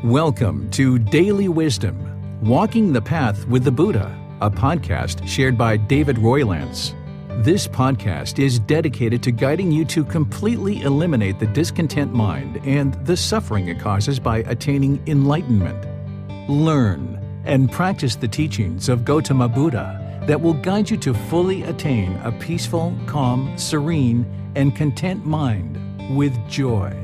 Welcome to Daily Wisdom, Walking the Path with the Buddha, a podcast shared by David Roylance. This podcast is dedicated to guiding you to completely eliminate the discontent mind and the suffering it causes by attaining enlightenment. Learn and practice the teachings of Gotama Buddha that will guide you to fully attain a peaceful, calm, serene, and content mind with joy.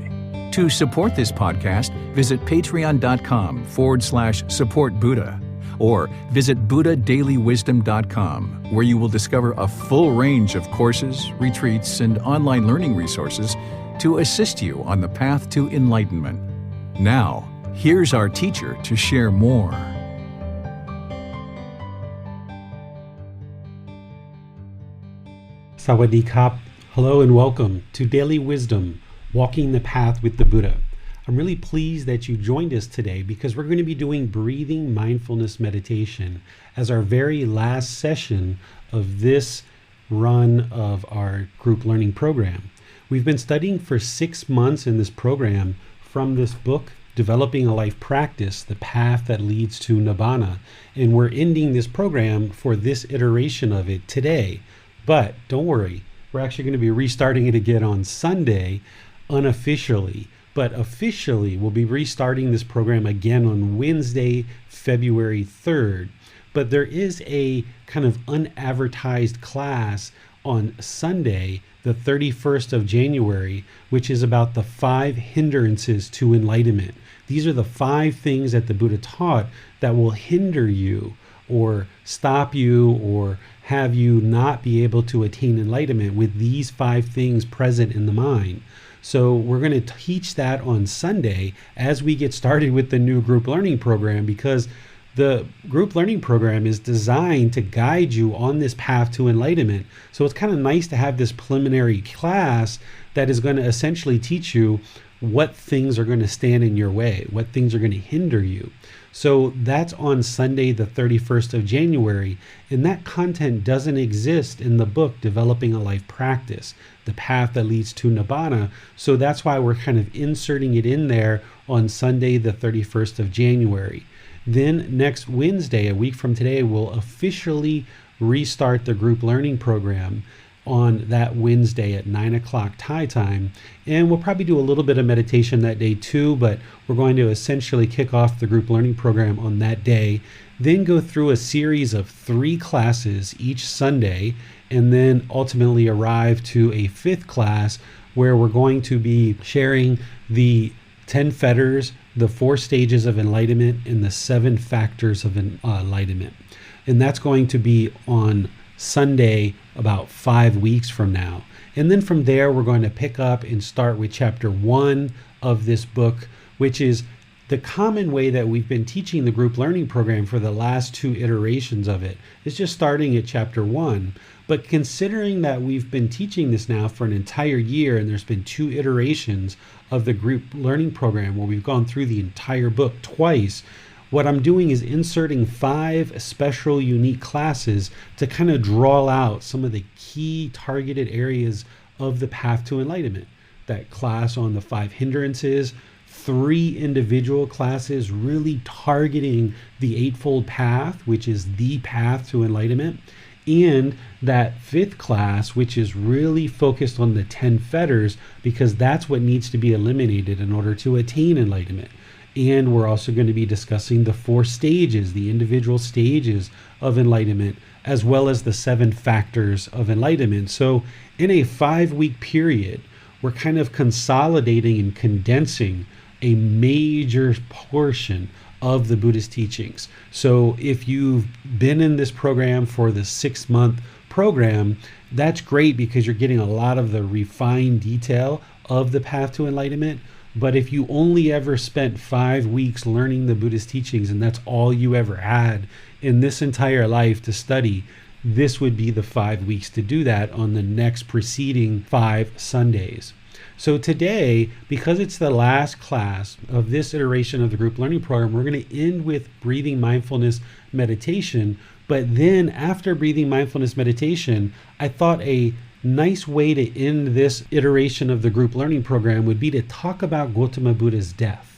To support this podcast, visit patreon.com/support Buddha or visit buddhadailywisdom.com, where you will discover a full range of courses, retreats, and online learning resources to assist you on the path to enlightenment. Now, here's our teacher to share more. Sawadee Kap. Hello and welcome to Daily Wisdom, Walking the Path with the Buddha. I'm really pleased that you joined us today because we're going to be doing Breathing Mindfulness Meditation as our very last session of this run of our group learning program. We've been studying for 6 months in this program from this book, Developing a Life Practice, The Path That Leads to Nibbana, and we're ending this program for this iteration of it today. But don't worry, we're actually going to be restarting it again on Sunday, unofficially, but officially we'll be restarting this program again on Wednesday, February 3rd. But there is a kind of unadvertised class on Sunday, the 31st of January, which is about the 5 hindrances to enlightenment. These are the 5 things that the Buddha taught that will hinder you or stop you or have you not be able to attain enlightenment with these 5 things present in the mind. So we're going to teach that on Sunday as we get started with the new group learning program, because the group learning program is designed to guide you on this path to enlightenment. So it's kind of nice to have this preliminary class that is going to essentially teach you what things are going to stand in your way, what things are going to hinder you. So that's on Sunday, the 31st of January, and that content doesn't exist in the book, Developing a Life Practice, The Path That Leads to Nibbana. So that's why we're kind of inserting it in there on Sunday, the 31st of January. Then next Wednesday, a week from today, we'll officially restart the group learning program on that Wednesday at 9 o'clock Thai time. And we'll probably do a little bit of meditation that day too, but we're going to essentially kick off the group learning program on that day, then go through a series of 3 classes each Sunday, and then ultimately arrive to a 5th class where we're going to be sharing the 10 fetters, the 4 stages of enlightenment, and the 7 factors of enlightenment. And that's going to be on Sunday, about 5 weeks from now. And then from there, we're going to pick up and start with chapter 1 of this book, which is the common way that we've been teaching the group learning program for the last 2 iterations of it. It's just starting at chapter 1. But considering that we've been teaching this now for an entire year, and there's been 2 iterations of the group learning program where we've gone through the entire book twice, what I'm doing is inserting 5 special unique classes to kind of draw out some of the key targeted areas of the path to enlightenment. That class on the 5 hindrances, 3 individual classes really targeting the Eightfold Path, which is the path to enlightenment, and that 5th class, which is really focused on the 10 fetters, because that's what needs to be eliminated in order to attain enlightenment. And we're also going to be discussing the 4 stages, the individual stages of enlightenment, as well as the 7 factors of enlightenment. So in a 5-week period, we're kind of consolidating and condensing a major portion of the Buddhist teachings. So if you've been in this program for the 6-month program, that's great because you're getting a lot of the refined detail of the path to enlightenment. But if you only ever spent 5 weeks learning the Buddhist teachings and that's all you ever had in this entire life to study, this would be the 5 weeks to do that on the next preceding 5 Sundays. So today, because it's the last class of this iteration of the group learning program, we're going to end with breathing mindfulness meditation. But then after breathing mindfulness meditation, I thought a nice way to end this iteration of the group learning program would be to talk about Gotama Buddha's death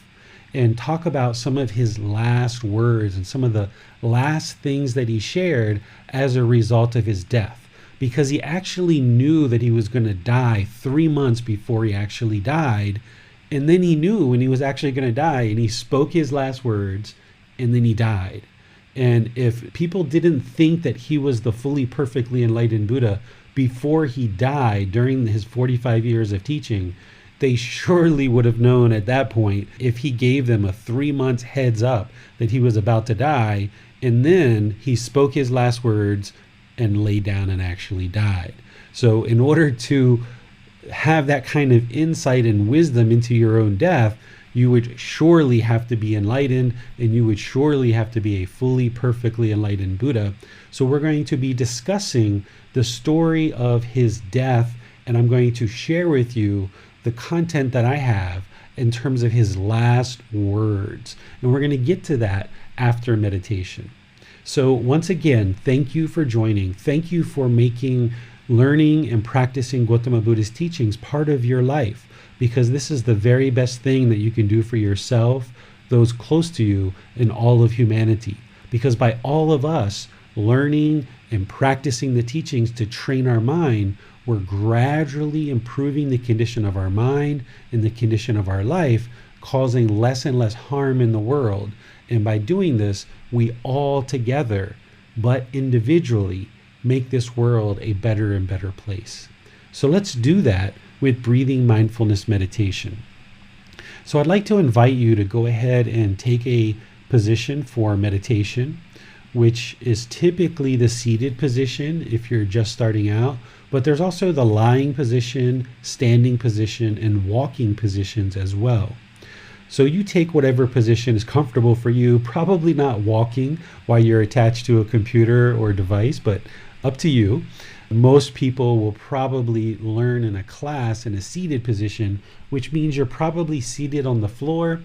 and talk about some of his last words and some of the last things that he shared as a result of his death. Because he actually knew that he was going to die 3 months before he actually died. And then he knew when he was actually going to die, and he spoke his last words, and then he died. And if people didn't think that he was the fully perfectly enlightened Buddha before he died during his 45 years of teaching, they surely would have known at that point if he gave them a 3 months heads up that he was about to die, and then he spoke his last words and lay down and actually died. So in order to have that kind of insight and wisdom into your own death, you would surely have to be enlightened, and you would surely have to be a fully perfectly enlightened Buddha. So we're going to be discussing the story of his death, and I'm going to share with you the content that I have in terms of his last words. And we're going to get to that after meditation. So once again, thank you for joining. Thank you for making learning and practicing Gotama Buddha's teachings part of your life, because this is the very best thing that you can do for yourself, those close to you, and all of humanity. Because by all of us learning and practicing the teachings to train our mind, we're gradually improving the condition of our mind and the condition of our life, causing less and less harm in the world. And by doing this, we all together, but individually, make this world a better and better place. So let's do that with breathing mindfulness meditation. So I'd like to invite you to go ahead and take a position for meditation, which is typically the seated position if you're just starting out, but there's also the lying position, standing position, and walking positions as well. So you take whatever position is comfortable for you, probably not walking while you're attached to a computer or device, but up to you. Most people will probably learn in a class in a seated position, which means you're probably seated on the floor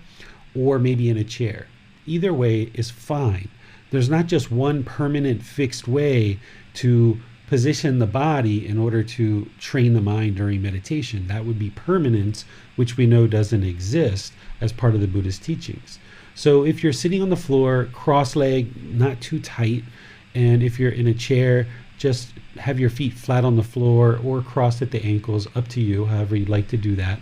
or maybe in a chair. Either way is fine. There's not just one permanent fixed way to position the body in order to train the mind during meditation. That would be permanence, which we know doesn't exist as part of the Buddhist teachings. So if you're sitting on the floor, cross-legged, not too tight, and if you're in a chair, just have your feet flat on the floor or crossed at the ankles, up to you, however you'd like to do that.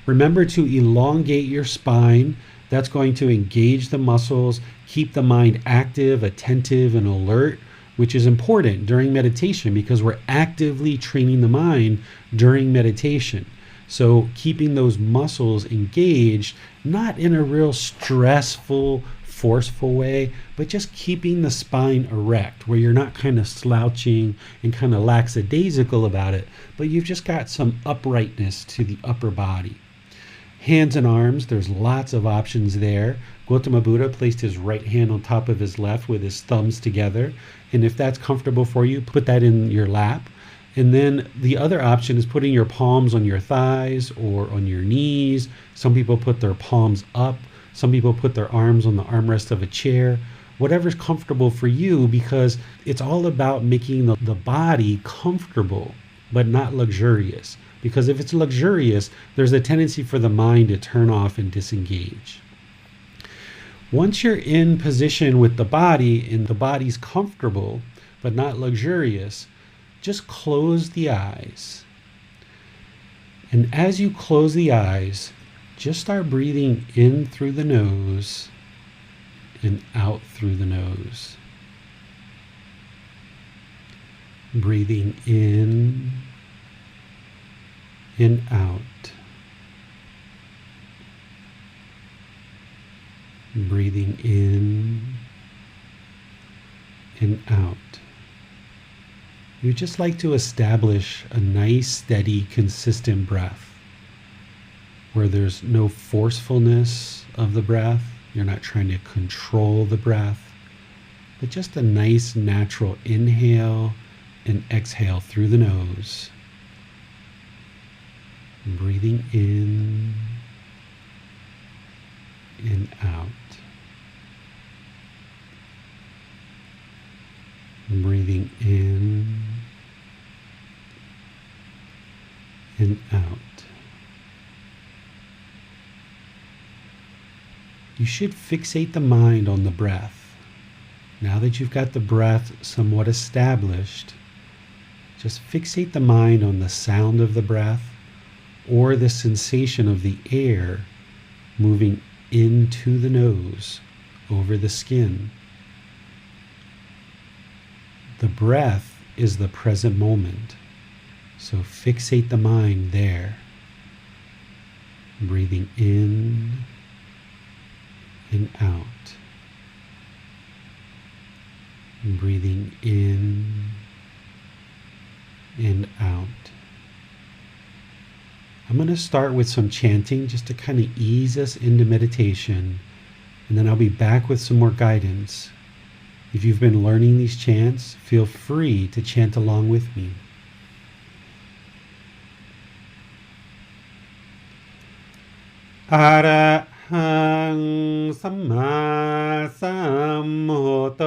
Remember to elongate your spine. That's going to engage the muscles, keep the mind active, attentive, and alert, which is important during meditation because we're actively training the mind during meditation. So keeping those muscles engaged, not in a real stressful, forceful way, but just keeping the spine erect where you're not kind of slouching and kind of lackadaisical about it, but you've just got some uprightness to the upper body. Hands and arms, there's lots of options there. Gotama Buddha placed his right hand on top of his left with his thumbs together. And if that's comfortable for you, put that in your lap. And then the other option is putting your palms on your thighs or on your knees. Some people put their palms up. Some people put their arms on the armrest of a chair. Whatever's comfortable for you, because it's all about making the body comfortable, but not luxurious. Because if it's luxurious, there's a tendency for the mind to turn off and disengage. Once you're in position with the body and the body's comfortable, but not luxurious, just close the eyes. And as you close the eyes, just start breathing in through the nose and out through the nose. Breathing in and out. Breathing in and out. You just like to establish a nice, steady, consistent breath where there's no forcefulness of the breath. You're not trying to control the breath, but just a nice, natural inhale and exhale through the nose. Breathing in and out. Breathing in and out. you should fixate the mind on the breath. Now that you've got the breath somewhat established, just fixate the mind on the sound of the breath or the sensation of the air moving into the nose, over the skin. The breath is the present moment, so fixate the mind there. Breathing in and out. Breathing in and out. I'm going to start with some chanting just to kind of ease us into meditation, and then I'll be back with some more guidance. If you've been learning these chants, feel free to chant along with me. Arahang Samma Sambuddho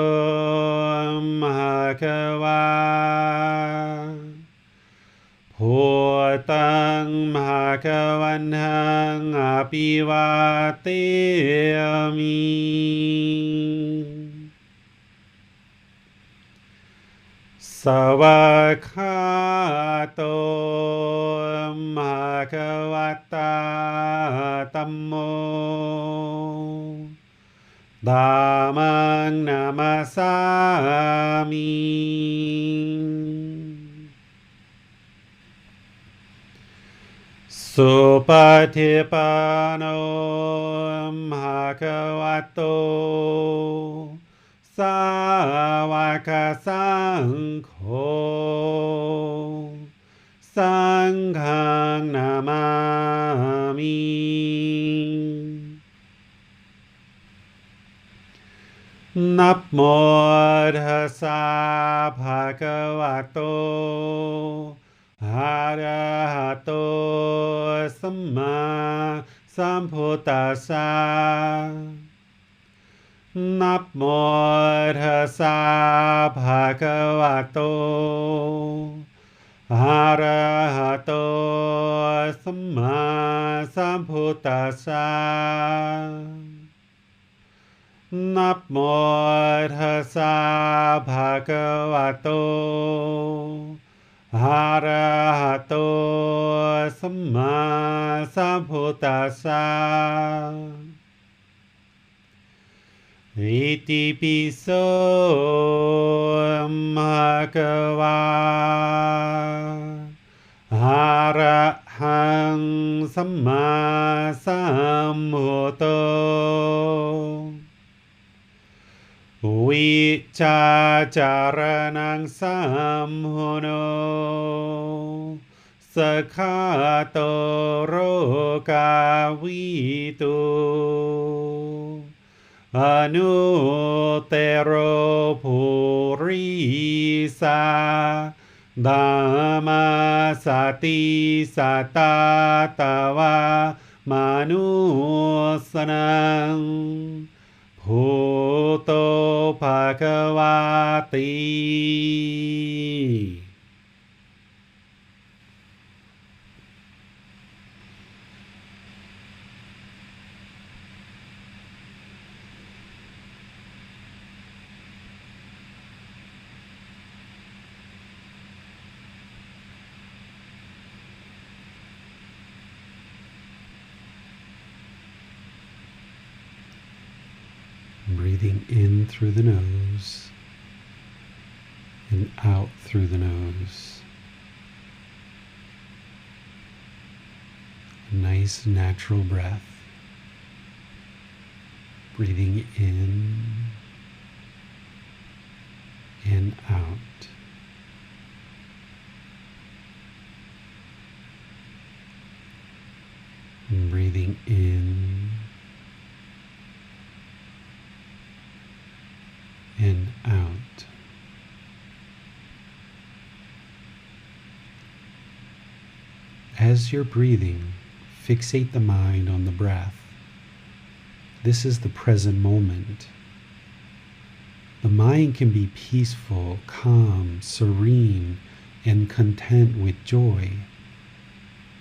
Bhagava Bhutang Bhagavantang Abhivateyami Savakhato Bhagavata Tammo Dhammang Namasami Supatipano Bhagavato Sāvaka Saṅkho Saṅghang Namami Namo Tassa Bhagavato Arahato Samma Sambuddhassa Namo Tassa Bhagavato Arahato Samma Sambuddhassa Namo Tassa Bhagavato Arahato Samma Sambuddhassa Iti piso bhagava arahang samma sambuddho vicacaranang samhono sakhato rokavitu Anutero purisa Dhamma sati satatava manusanang Bhuto bhagavati. Breathing in through the nose and out through the nose. A nice natural breath. Breathing in and out. And breathing in and out. As you're breathing, fixate the mind on the breath. This is the present moment. The mind can be peaceful, calm, serene, and content with joy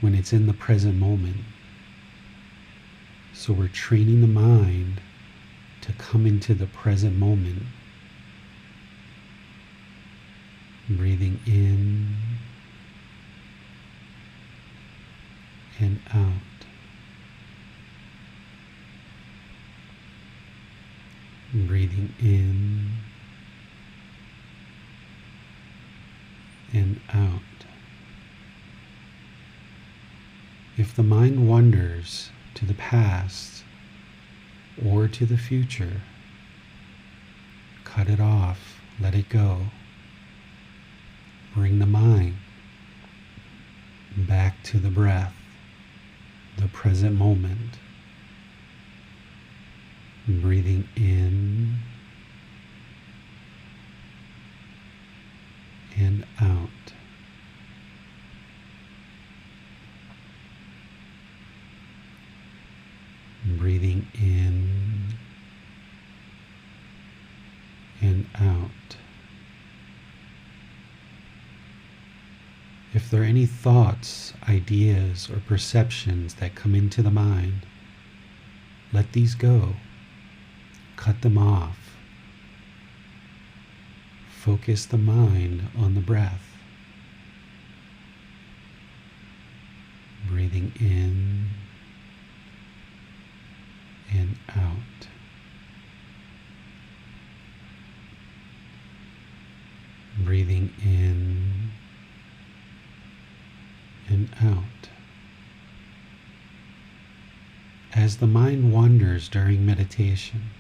when it's in the present moment. So we're training the mind to come into the present moment. Breathing in and out. Breathing in and out. If the mind wanders to the past or to the future, cut it off, let it go. Bring the mind back to the breath, the present moment. Breathing in and out. Breathing in and out. If there are any thoughts, ideas, or perceptions that come into the mind, let these go. Cut them off. Focus the mind on the breath. Breathing in and out. Breathing in and out. As the mind wanders during meditation,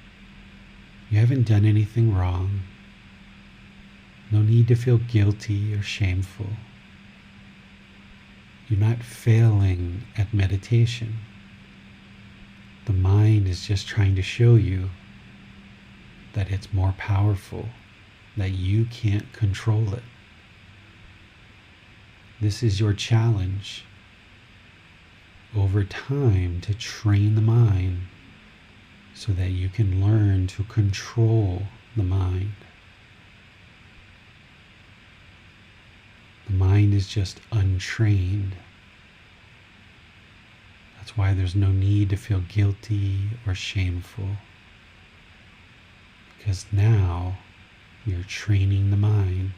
you haven't done anything wrong. No need to feel guilty or shameful. You're not failing at meditation. The mind is just trying to show you that it's more powerful, that you can't control it. This is your challenge over time to train the mind so that you can learn to control the mind. The mind is just untrained. That's why there's no need to feel guilty or shameful, because now you're training the mind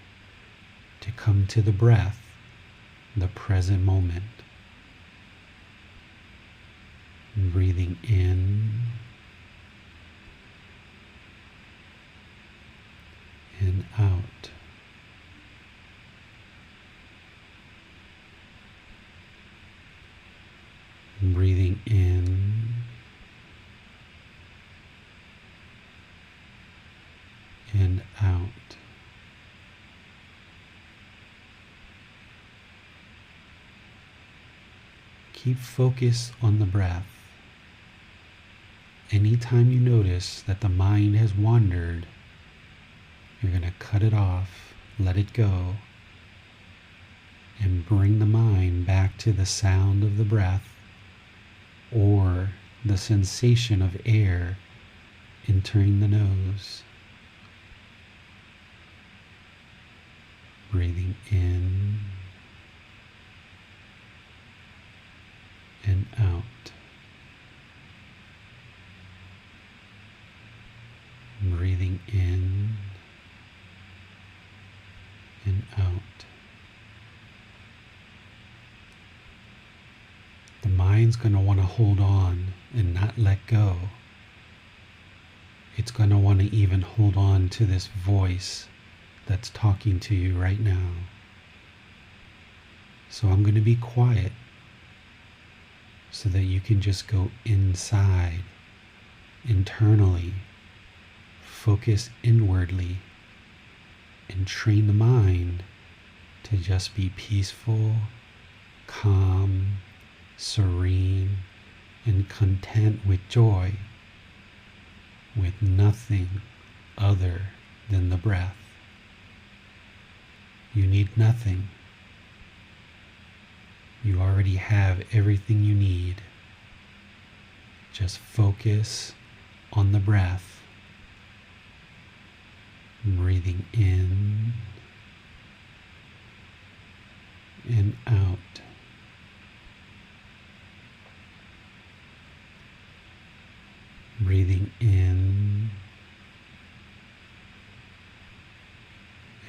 to come to the breath, the present moment. Breathing in and out. Breathing in and out. Keep focus on the breath. Anytime you notice that the mind has wandered, you're going to cut it off, let it go, and bring the mind back to the sound of the breath or the sensation of air entering the nose. Breathing in and out. Breathing in and out. The mind's going to want to hold on and not let go. It's going to want to even hold on to this voice that's talking to you right now. So I'm going to be quiet so that you can just go inside, internally, focus inwardly, and train the mind to just be peaceful, calm, serene, and content with joy, with nothing other than the breath. You need nothing. You already have everything you need. Just focus on the breath. Breathing in and out. Breathing in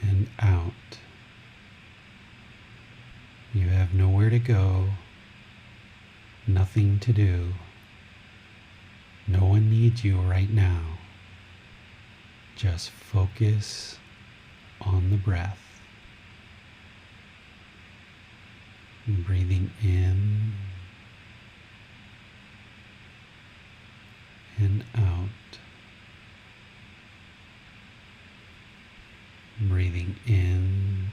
and out. You have nowhere to go, nothing to do. No one needs you right now. Just focus on the breath. Breathing in and out. Breathing in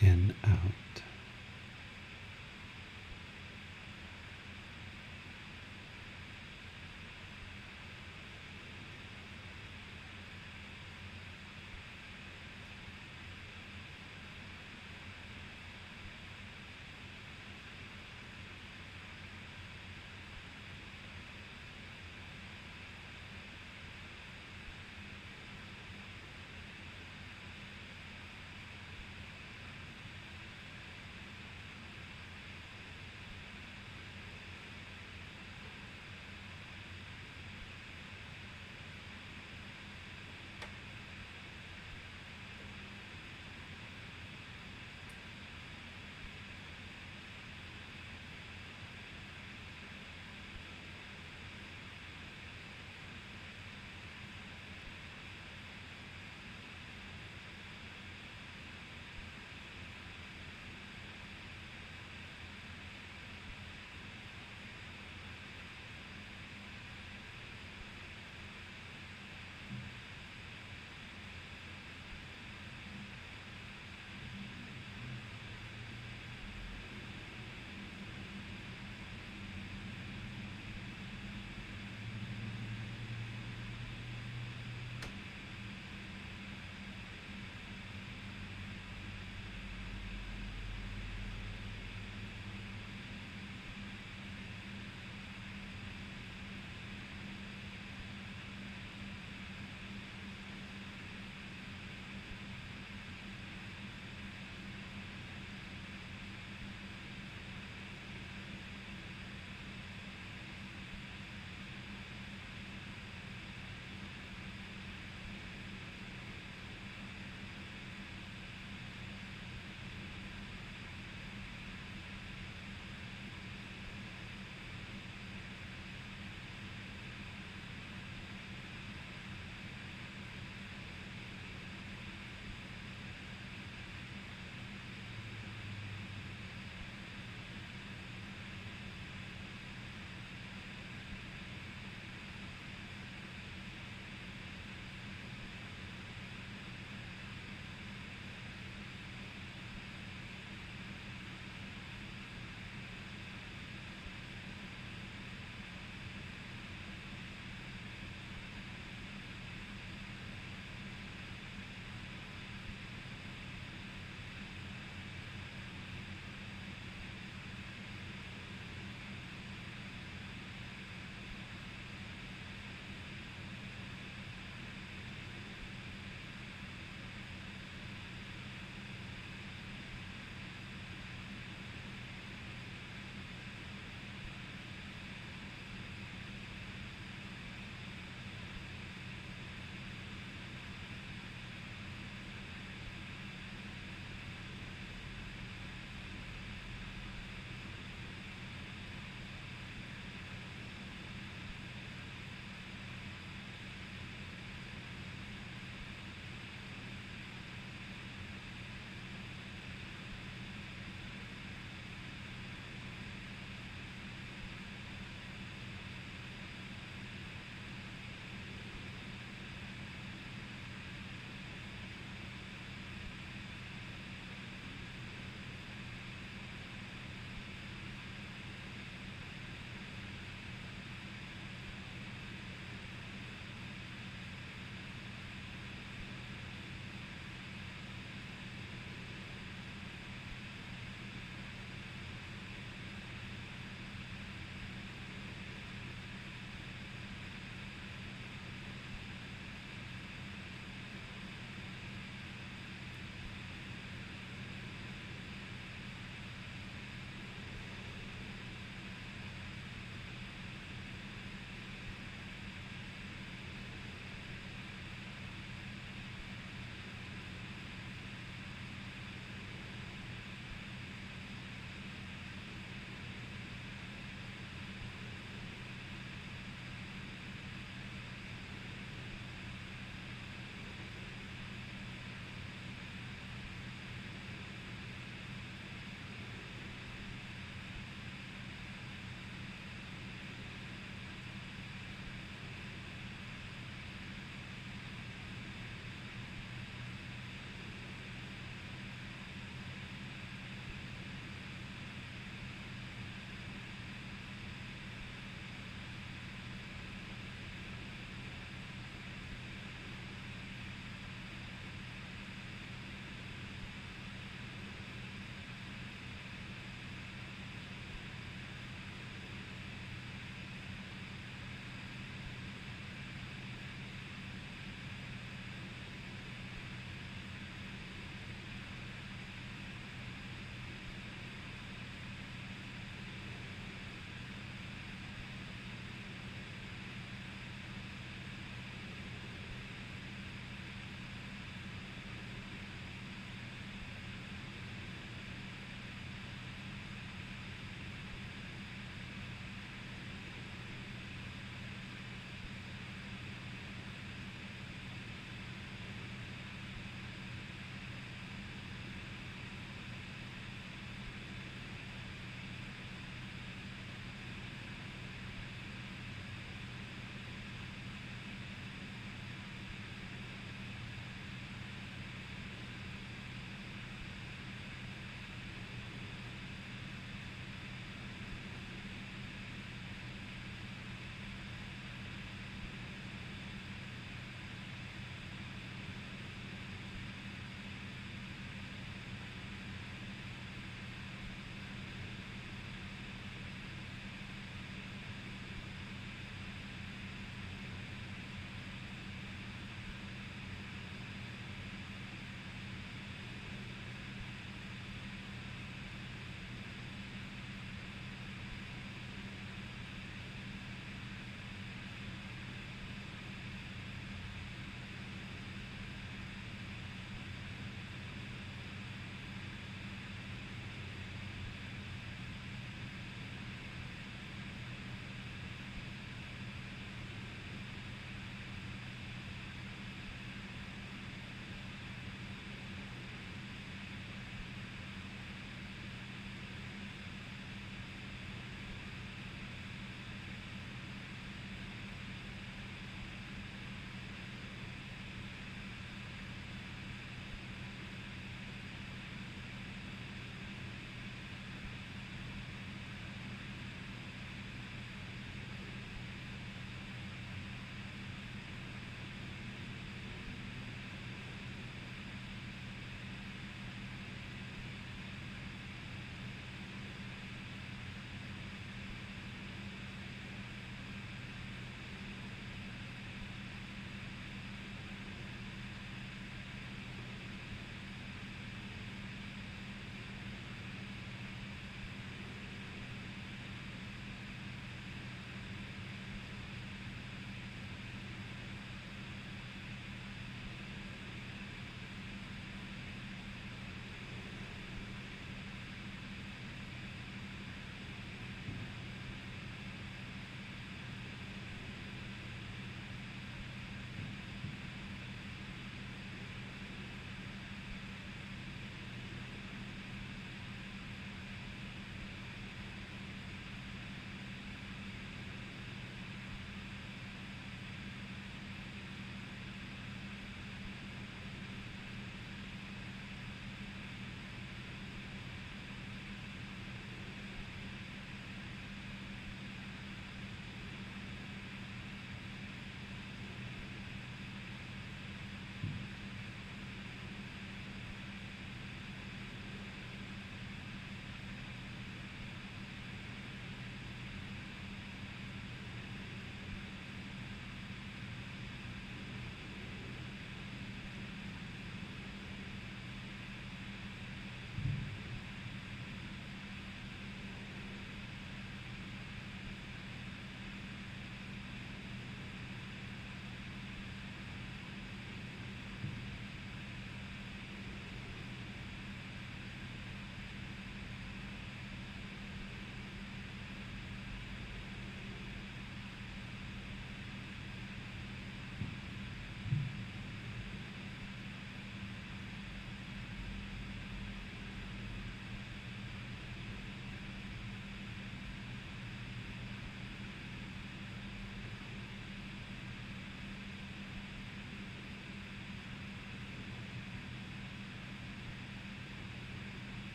and out.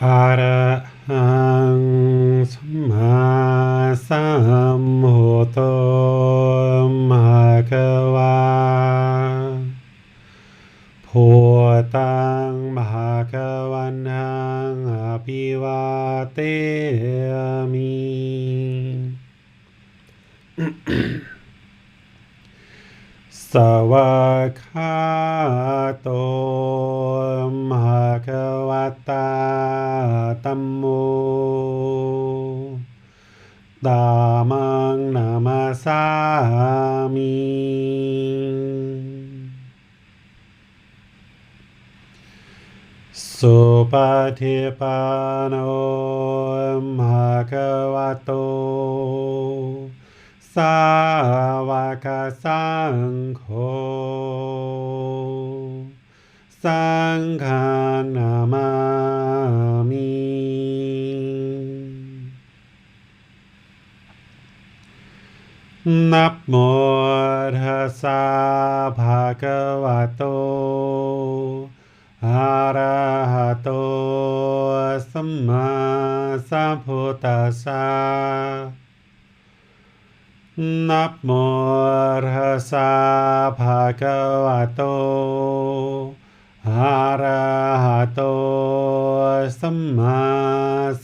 อะระหังสัมมาสัมพุทโธภะคะวาพุทธังภะคะวันตังอะภิวาเทมิ สวากขาโตภะคะวะตาธัมโมธัมมังนามาสามิสุปฏิปันโนภะคะวะโตสาวกสังโฆสังฆังนามามินะโมตัสสะภะคะวะโตอะระหะโตสัมมาสัมพุทธัสสะนะโมตัสสะภะคะวะโตอะระหะโตสัมมา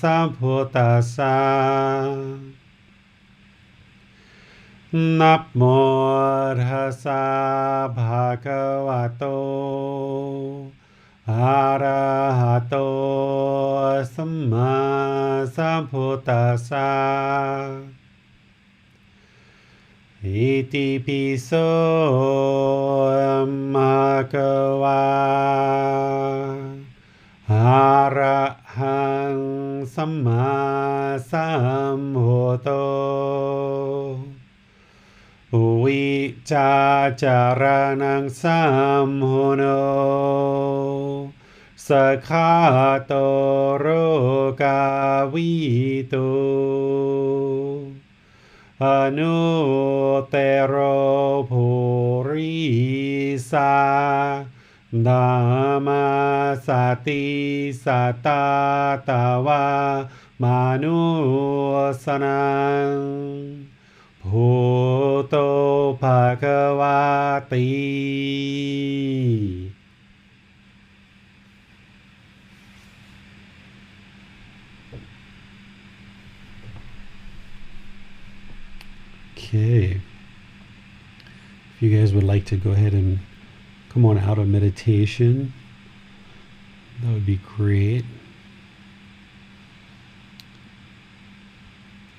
สัมพุทธัสสะนะโมตัสสะภะคะวะโตอะระหะโตสัมมาสัมพุทธัสสะอิติปิโสภะคะวะอะระหังสัมมาสัมพุทโธวิจาจารนังสัมพุโนสัคขะโตโรกาวิโตอนุเตโรภูริสานามาสติสัตตาตาวามานุสนังพุทโธภควาติ Okay. If you guys would like to go ahead and come on out of meditation, that would be great.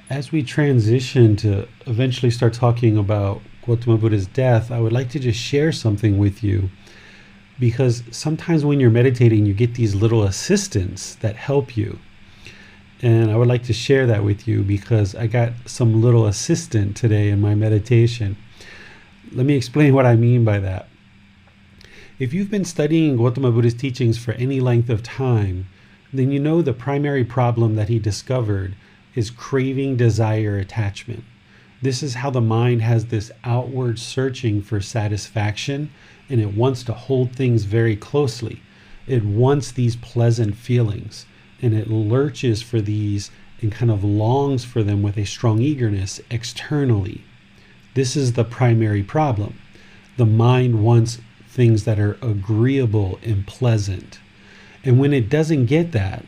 As we transition to eventually start talking about Gotama Buddha's death, I would like to just share something with you, because sometimes when you're meditating, you get these little assistants that help you. And I would like to share that with you because I got some little assistant today in my meditation. Let me explain what I mean by that. If you've been studying Gotama Buddha's teachings for any length of time, then you know the primary problem that he discovered is craving, desire, attachment. This is how the mind has this outward searching for satisfaction, and it wants to hold things very closely. It wants these pleasant feelings, and it lurches for these and kind of longs for them with a strong eagerness externally. This is the primary problem. The mind wants things that are agreeable and pleasant. And when it doesn't get that,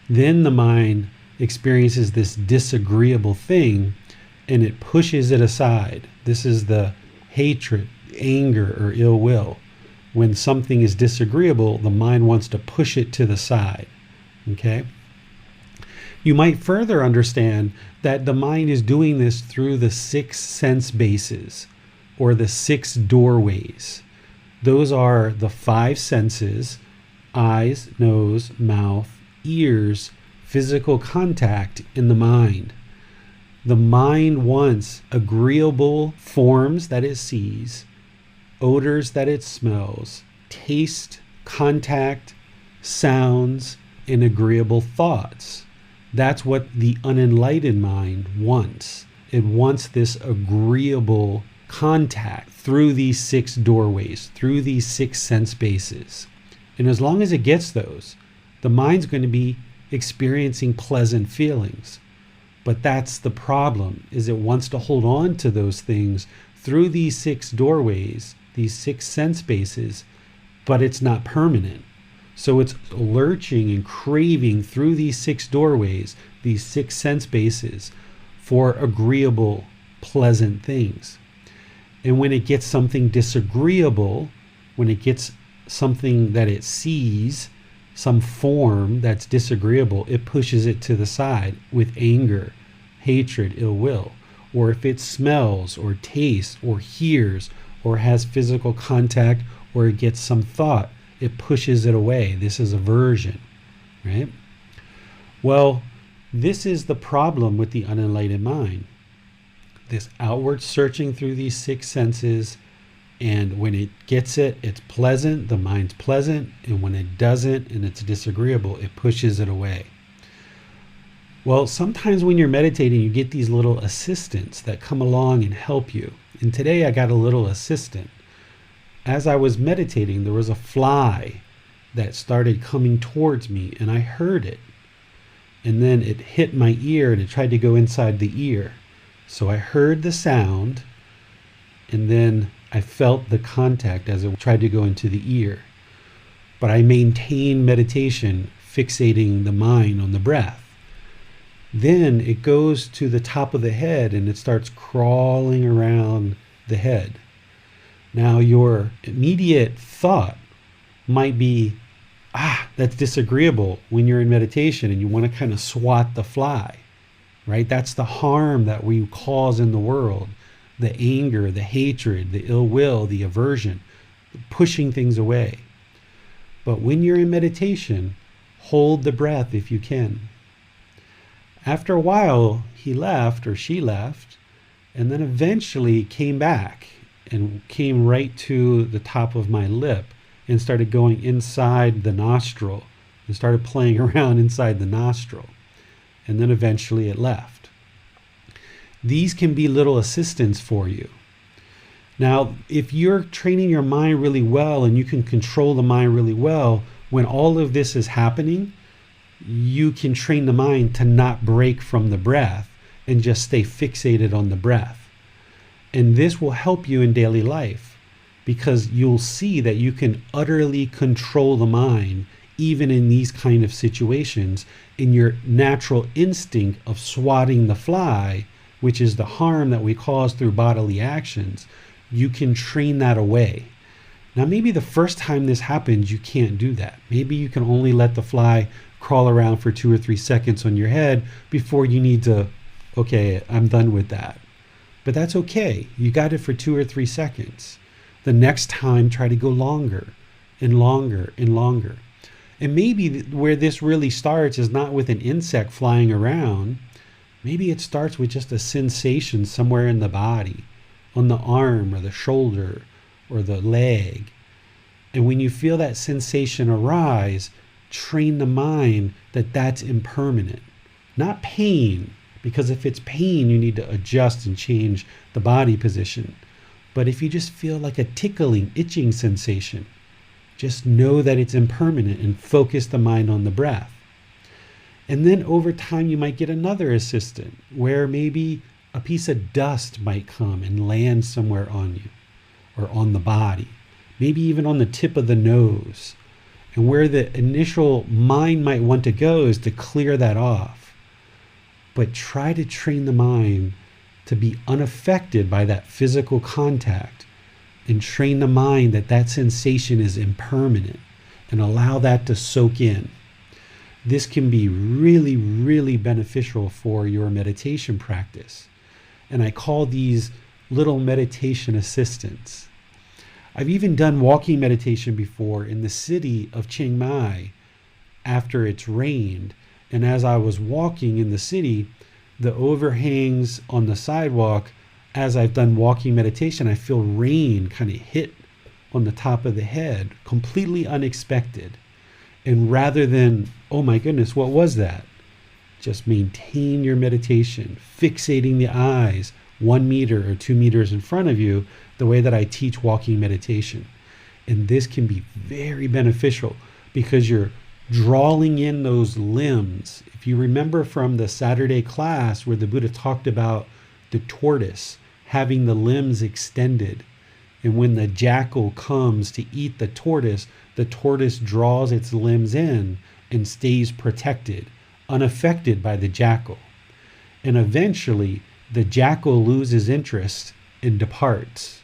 then the mind experiences this disagreeable thing and it pushes it aside. This is the hatred, anger, or ill will. When something is disagreeable, the mind wants to push it to the side. Okay? You might further understand that the mind is doing this through the 6 sense bases, or the 6 doorways. Those are the 5 senses: eyes, nose, mouth, ears, physical contact in the mind. The mind wants agreeable forms that it sees, odors that it smells, taste, contact, sounds, and agreeable thoughts. That's what the unenlightened mind wants. It wants this agreeable contact through these 6 doorways, through these 6 sense bases. And as long as it gets those, the mind's going to be experiencing pleasant feelings. But that's the problem, is it wants to hold on to those things through these 6 doorways, these 6 sense bases, but it's not permanent. So it's lurching and craving through these 6 doorways, these 6 sense bases, for agreeable, pleasant things. And when it gets something disagreeable, when it gets something that it sees, some form that's disagreeable, it pushes it to the side with anger, hatred, ill will. Or if it smells or tastes or hears or has physical contact or it gets some thought, it pushes it away. This is aversion, right? Well, this is the problem with the unenlightened mind. This outward searching through these 6 senses, and when it gets it, it's pleasant, the mind's pleasant, and when it doesn't and it's disagreeable, it pushes it away. Well, sometimes when you're meditating, you get these little assistants that come along and help you. And today I got a little assistant. As I was meditating, there was a fly that started coming towards me, and I heard it. And then it hit my ear and it tried to go inside the ear. So I heard the sound, and then I felt the contact as it tried to go into the ear. But I maintained meditation, fixating the mind on the breath. Then it goes to the top of the head and it starts crawling around the head. Now your immediate thought might be, that's disagreeable when you're in meditation and you want to kind of swat the fly, right? That's the harm that we cause in the world. The anger, the hatred, the ill will, the aversion, pushing things away. But when you're in meditation, hold the breath if you can. After a while, he left or she left, and then eventually came back and came right to the top of my lip and started going inside the nostril and started playing around inside the nostril. And then eventually it left. These can be little assistants for you. Now, if you're training your mind really well and you can control the mind really well, when all of this is happening, you can train the mind to not break from the breath and just stay fixated on the breath. And this will help you in daily life because you'll see that you can utterly control the mind even in these kind of situations. In your natural instinct of swatting the fly, which is the harm that we cause through bodily actions, you can train that away. Now, maybe the first time this happens, you can't do that. Maybe you can only let the fly crawl around for 2 or 3 seconds on your head before you need to, okay, I'm done with that. But that's okay. You got it for 2 or 3 seconds. The next time, try to go longer and longer and longer. And maybe where this really starts is not with an insect flying around. Maybe it starts with just a sensation somewhere in the body, on the arm or the shoulder or the leg. And when you feel that sensation arise, train the mind that that's impermanent. Not pain, because if it's pain, you need to adjust and change the body position. But if you just feel like a tickling, itching sensation, just know that it's impermanent and focus the mind on the breath. And then over time, you might get another assistant where maybe a piece of dust might come and land somewhere on you or on the body, maybe even on the tip of the nose. And where the initial mind might want to go is to clear that off. But try to train the mind to be unaffected by that physical contact and train the mind that that sensation is impermanent and allow that to soak in. This can be really, really beneficial for your meditation practice. And I call these little meditation assistants. I've even done walking meditation before in the city of Chiang Mai after it's rained. And as I was walking in the city, the overhangs on the sidewalk, as I've done walking meditation, I feel rain kind of hit on the top of the head, completely unexpected. And rather than, oh my goodness, what was that? Just maintain your meditation, fixating the eyes 1 meter or 2 meters in front of you, the way that I teach walking meditation. And this can be very beneficial because you're drawing in those limbs. If you remember from the Saturday class where the Buddha talked about the tortoise having the limbs extended, and when the jackal comes to eat the tortoise draws its limbs in and stays protected, unaffected by the jackal. And eventually, the jackal loses interest and departs.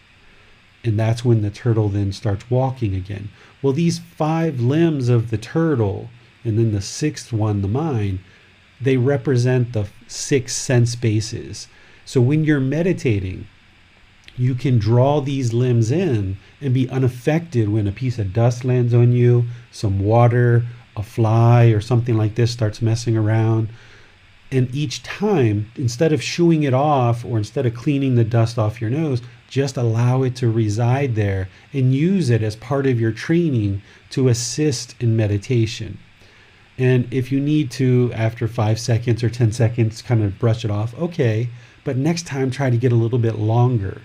And that's when the turtle then starts walking again. Well, these 5 limbs of the turtle, and then the 6th one, the mind, they represent the 6 sense bases. So when you're meditating, you can draw these limbs in and be unaffected when a piece of dust lands on you, some water, a fly, or something like this starts messing around. And each time, instead of shooing it off or instead of cleaning the dust off your nose, just allow it to reside there and use it as part of your training to assist in meditation. And if you need to, after 5 seconds or 10 seconds, kind of brush it off, okay. But next time, try to get a little bit longer.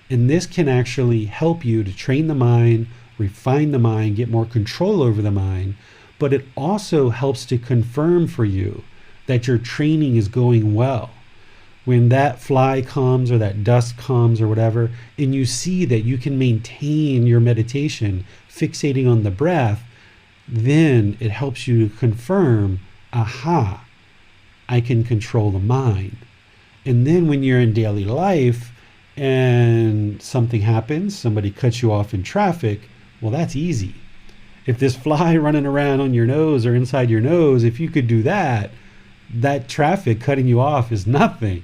And this can actually help you to train the mind, refine the mind, get more control over the mind. But it also helps to confirm for you that your training is going well. When that fly comes or that dust comes or whatever, and you see that you can maintain your meditation, fixating on the breath, then it helps you to confirm, aha, I can control the mind. And then when you're in daily life and something happens, somebody cuts you off in traffic, well, that's easy. If this fly running around on your nose or inside your nose, if you could do that, that traffic cutting you off is nothing.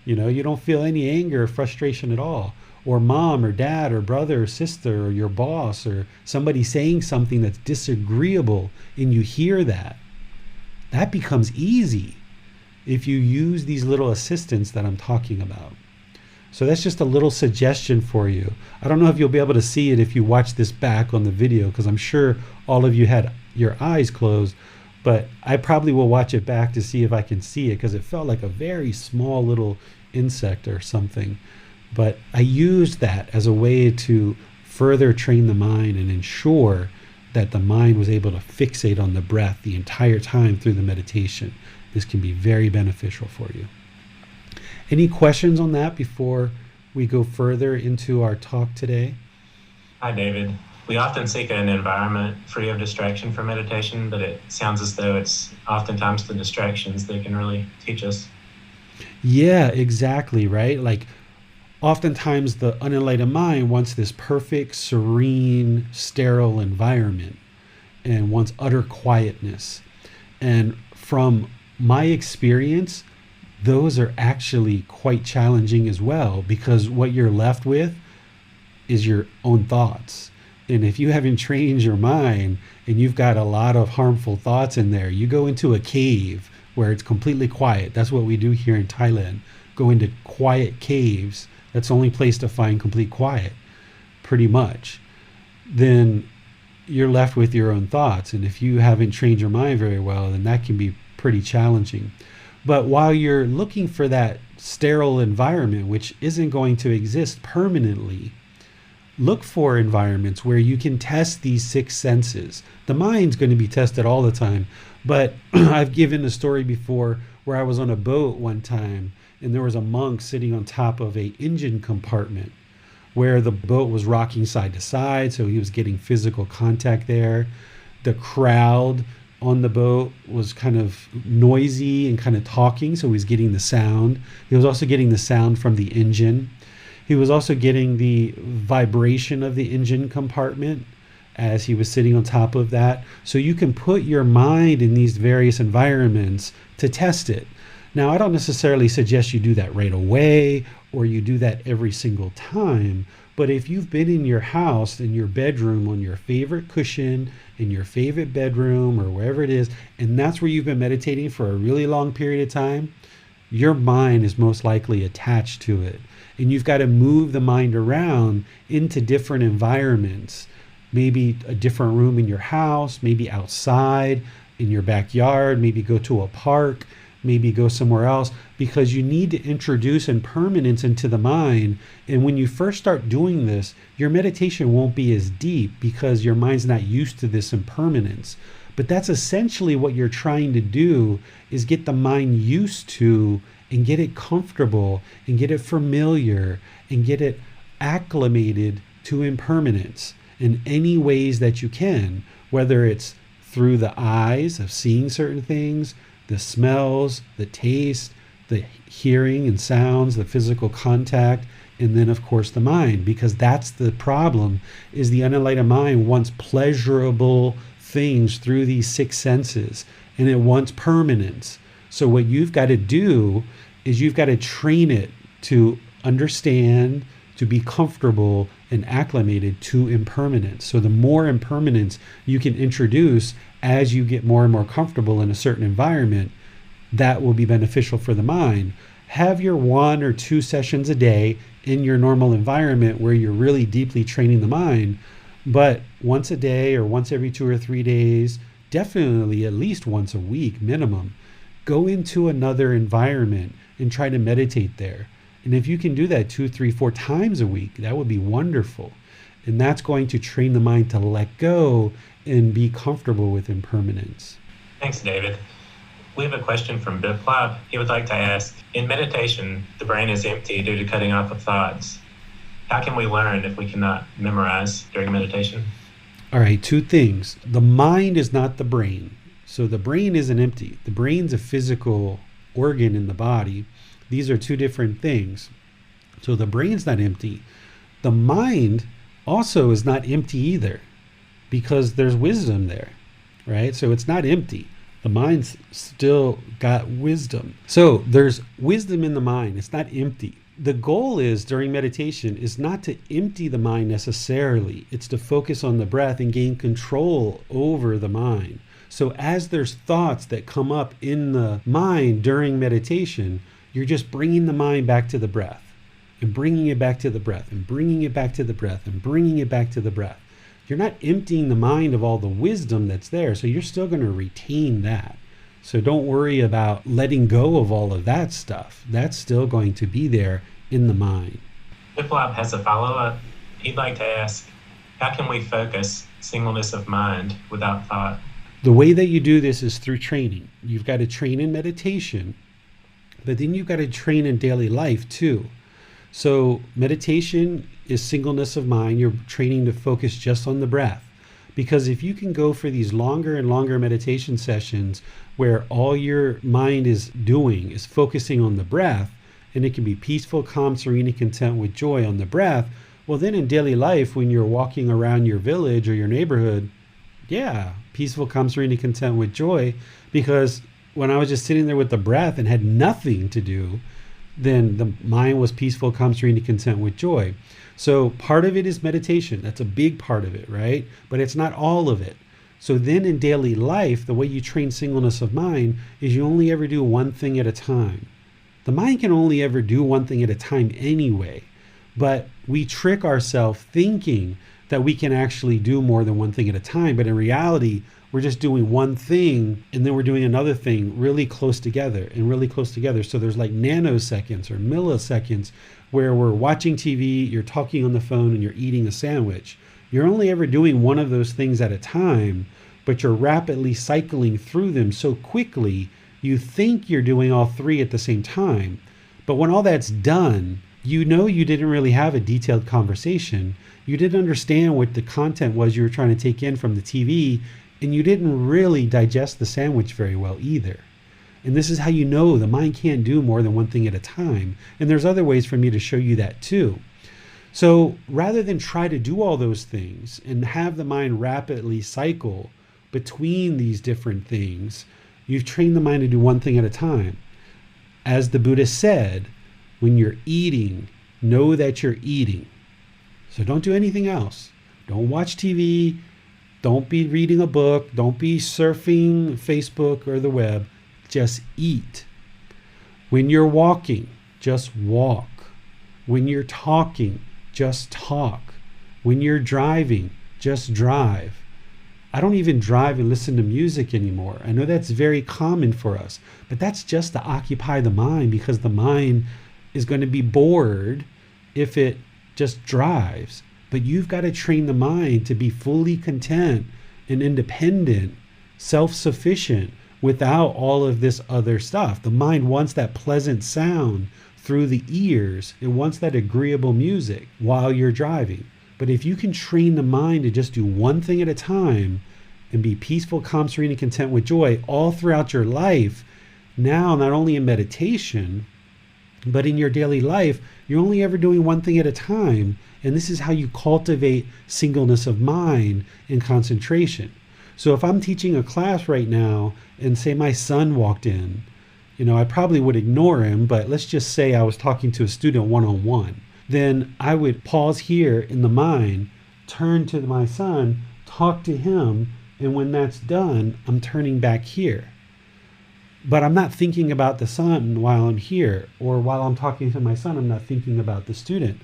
You don't feel any anger or frustration at all. Or mom or dad or brother or sister or your boss or somebody saying something that's disagreeable and you hear that. That becomes easy if you use these little assistants that I'm talking about. So that's just a little suggestion for you. I don't know if you'll be able to see it if you watch this back on the video, because I'm sure all of you had your eyes closed, but I probably will watch it back to see if I can see it, because it felt like a very small little insect or something. But I used that as a way to further train the mind and ensure that the mind was able to fixate on the breath the entire time through the meditation. This can be very beneficial for you. Any questions on that before we go further into our talk today? Hi, David. We often seek an environment free of distraction for meditation, but it sounds as though it's oftentimes the distractions that can really teach us. Yeah, exactly, right? Like oftentimes the unenlightened mind wants this perfect, serene, sterile environment and wants utter quietness. And from my experience, those are actually quite challenging as well, because what you're left with is your own thoughts. And if you haven't trained your mind and you've got a lot of harmful thoughts in there, you go into a cave where it's completely quiet. That's what we do here in Thailand. Go into quiet caves. That's the only place to find complete quiet, pretty much. Then you're left with your own thoughts. And if you haven't trained your mind very well, then that can be pretty challenging. But while you're looking for that sterile environment, which isn't going to exist permanently, look for environments where you can test these 6 senses. The mind's going to be tested all the time. But I've given a story before where I was on a boat one time and there was a monk sitting on top of an engine compartment where the boat was rocking side to side. So he was getting physical contact there. The crowd on the boat was kind of noisy and kind of talking, so he was getting the sound. He was also getting the sound from the engine. He was also getting the vibration of the engine compartment as he was sitting on top of that. So you can put your mind in these various environments to test it. Now, I don't necessarily suggest you do that right away or you do that every single time, but if you've been in your house, in your bedroom, on your favorite cushion, in your favorite bedroom or wherever it is, and that's where you've been meditating for a really long period of time, your mind is most likely attached to it. And you've got to move the mind around into different environments, maybe a different room in your house, maybe outside, in your backyard, maybe go to a park, maybe go somewhere else, because you need to introduce impermanence into the mind. And when you first start doing this, your meditation won't be as deep because your mind's not used to this impermanence. But that's essentially what you're trying to do, is get the mind used to and get it comfortable and get it familiar and get it acclimated to impermanence in any ways that you can, whether it's through the eyes of seeing certain things, the smells, the taste, the hearing and sounds, the physical contact, and then of course the mind, because that's the problem, is the unenlightened mind wants pleasurable things through these six senses, and it wants permanence. So what you've got to do is you've got to train it to understand, to be comfortable and acclimated to impermanence. So the more impermanence you can introduce as you get more and more comfortable in a certain environment, that will be beneficial for the mind. Have your 1 or 2 sessions a day in your normal environment where you're really deeply training the mind, but once a day or once every 2 or 3 days, definitely at least once a week minimum, go into another environment and try to meditate there. And if you can do that 2, 3, 4 times a week, that would be wonderful. And that's going to train the mind to let go and be comfortable with impermanence. Thanks, David. We have a question from Biplab. He would like to ask, in meditation, the brain is empty due to cutting off of thoughts. How can we learn if we cannot memorize during meditation? All right, 2 things. The mind is not the brain. So the brain isn't empty. The brain's a physical organ in the body. These are 2 different things. So the brain's not empty. The mind also is not empty either, because there's wisdom there, right? So it's not empty. The mind's still got wisdom. So there's wisdom in the mind. It's not empty. The goal is during meditation is not to empty the mind necessarily. It's to focus on the breath and gain control over the mind. So as there's thoughts that come up in the mind during meditation, you're just bringing the mind back to the breath and bringing it back to the breath and bringing it back to the breath and bringing it back to the breath. You're not emptying the mind of all the wisdom that's there, so you're still going to retain that. So don't worry about letting go of all of that stuff. That's still going to be there in the mind. Biplab has a follow-up. He'd like to ask, how can we focus singleness of mind without thought? The way that you do this is through training. You've got to train in meditation, but then you've got to train in daily life too. So meditation is singleness of mind. You're training to focus just on the breath. Because if you can go for these longer and longer meditation sessions where all your mind is doing is focusing on the breath, and it can be peaceful, calm, serene, and content with joy on the breath, well then in daily life, when you're walking around your village or your neighborhood, yeah, peaceful, calm, serene, and content with joy. Because when I was just sitting there with the breath and had nothing to do, then the mind was peaceful, calm, serene, and content with joy. So part of it is meditation. That's a big part of it, right? But it's not all of it. So then in daily life, the way you train singleness of mind is you only ever do one thing at a time. The mind can only ever do one thing at a time anyway. But we trick ourselves thinking that we can actually do more than one thing at a time. But in reality, we're just doing one thing and then we're doing another thing really close together and really close together. So there's like nanoseconds or milliseconds where we're watching TV, you're talking on the phone, and you're eating a sandwich. You're only ever doing one of those things at a time, but you're rapidly cycling through them so quickly, you think you're doing all 3 at the same time. But when all that's done, you know you didn't really have a detailed conversation. You didn't understand what the content was you were trying to take in from the TV, and you didn't really digest the sandwich very well either. And this is how you know the mind can't do more than one thing at a time. And there's other ways for me to show you that too. So rather than try to do all those things and have the mind rapidly cycle between these different things, you've trained the mind to do one thing at a time. As the Buddha said, when you're eating, know that you're eating. So don't do anything else. Don't watch TV. Don't be reading a book. Don't be surfing Facebook or the web. Just eat. When you're walking, just walk. When you're talking, just talk. When you're driving, just drive. I don't even drive and listen to music anymore. I know that's very common for us, but that's just to occupy the mind, because the mind is going to be bored if it just drives. But you've got to train the mind to be fully content and independent self-sufficient without all of this other stuff. The mind wants that pleasant sound through the ears. It wants that agreeable music while you're driving. But if you can train the mind to just do one thing at a time and be peaceful, calm, serene, and content with joy all throughout your life, now not only in meditation, but in your daily life, you're only ever doing one thing at a time. And this is how you cultivate singleness of mind and concentration. So if I'm teaching a class right now and say my son walked in, I probably would ignore him, but let's just say I was talking to a student one-on-one. Then I would pause here in the mind, turn to my son, talk to him, and when that's done, I'm turning back here. But I'm not thinking about the son while I'm here, or while I'm talking to my son, I'm not thinking about the student.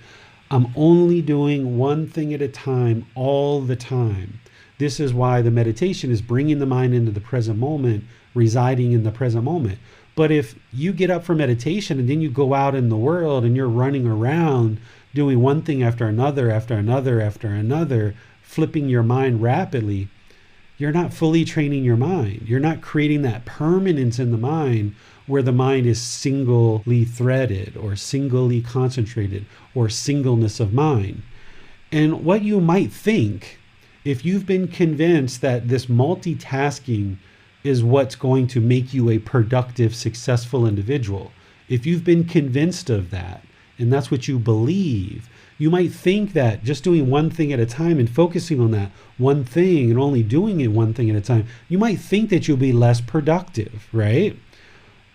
I'm only doing one thing at a time all the time. This is why the meditation is bringing the mind into the present moment, residing in the present moment. But if you get up for meditation and then you go out in the world and you're running around doing one thing after another, flipping your mind rapidly, you're not fully training your mind. You're not creating that permanence in the mind where the mind is singly threaded or singly concentrated or singleness of mind. And what you might think, if you've been convinced that this multitasking is what's going to make you a productive, successful individual, if you've been convinced of that, and that's what you believe, you might think that just doing one thing at a time and focusing on that one thing and only doing it one thing at a time, you might think that you'll be less productive, right?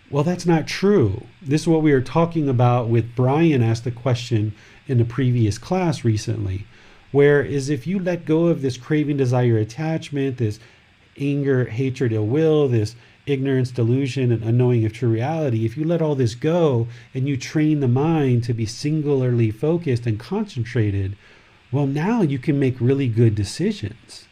Well, that's not true. This is what we were talking about with Brian asked the question in a previous class recently, where is if you let go of this craving, desire, attachment, this anger, hatred, ill will, this ignorance, delusion, and unknowing of true reality, if you let all this go and you train the mind to be singularly focused and concentrated, well, now you can make really good decisions.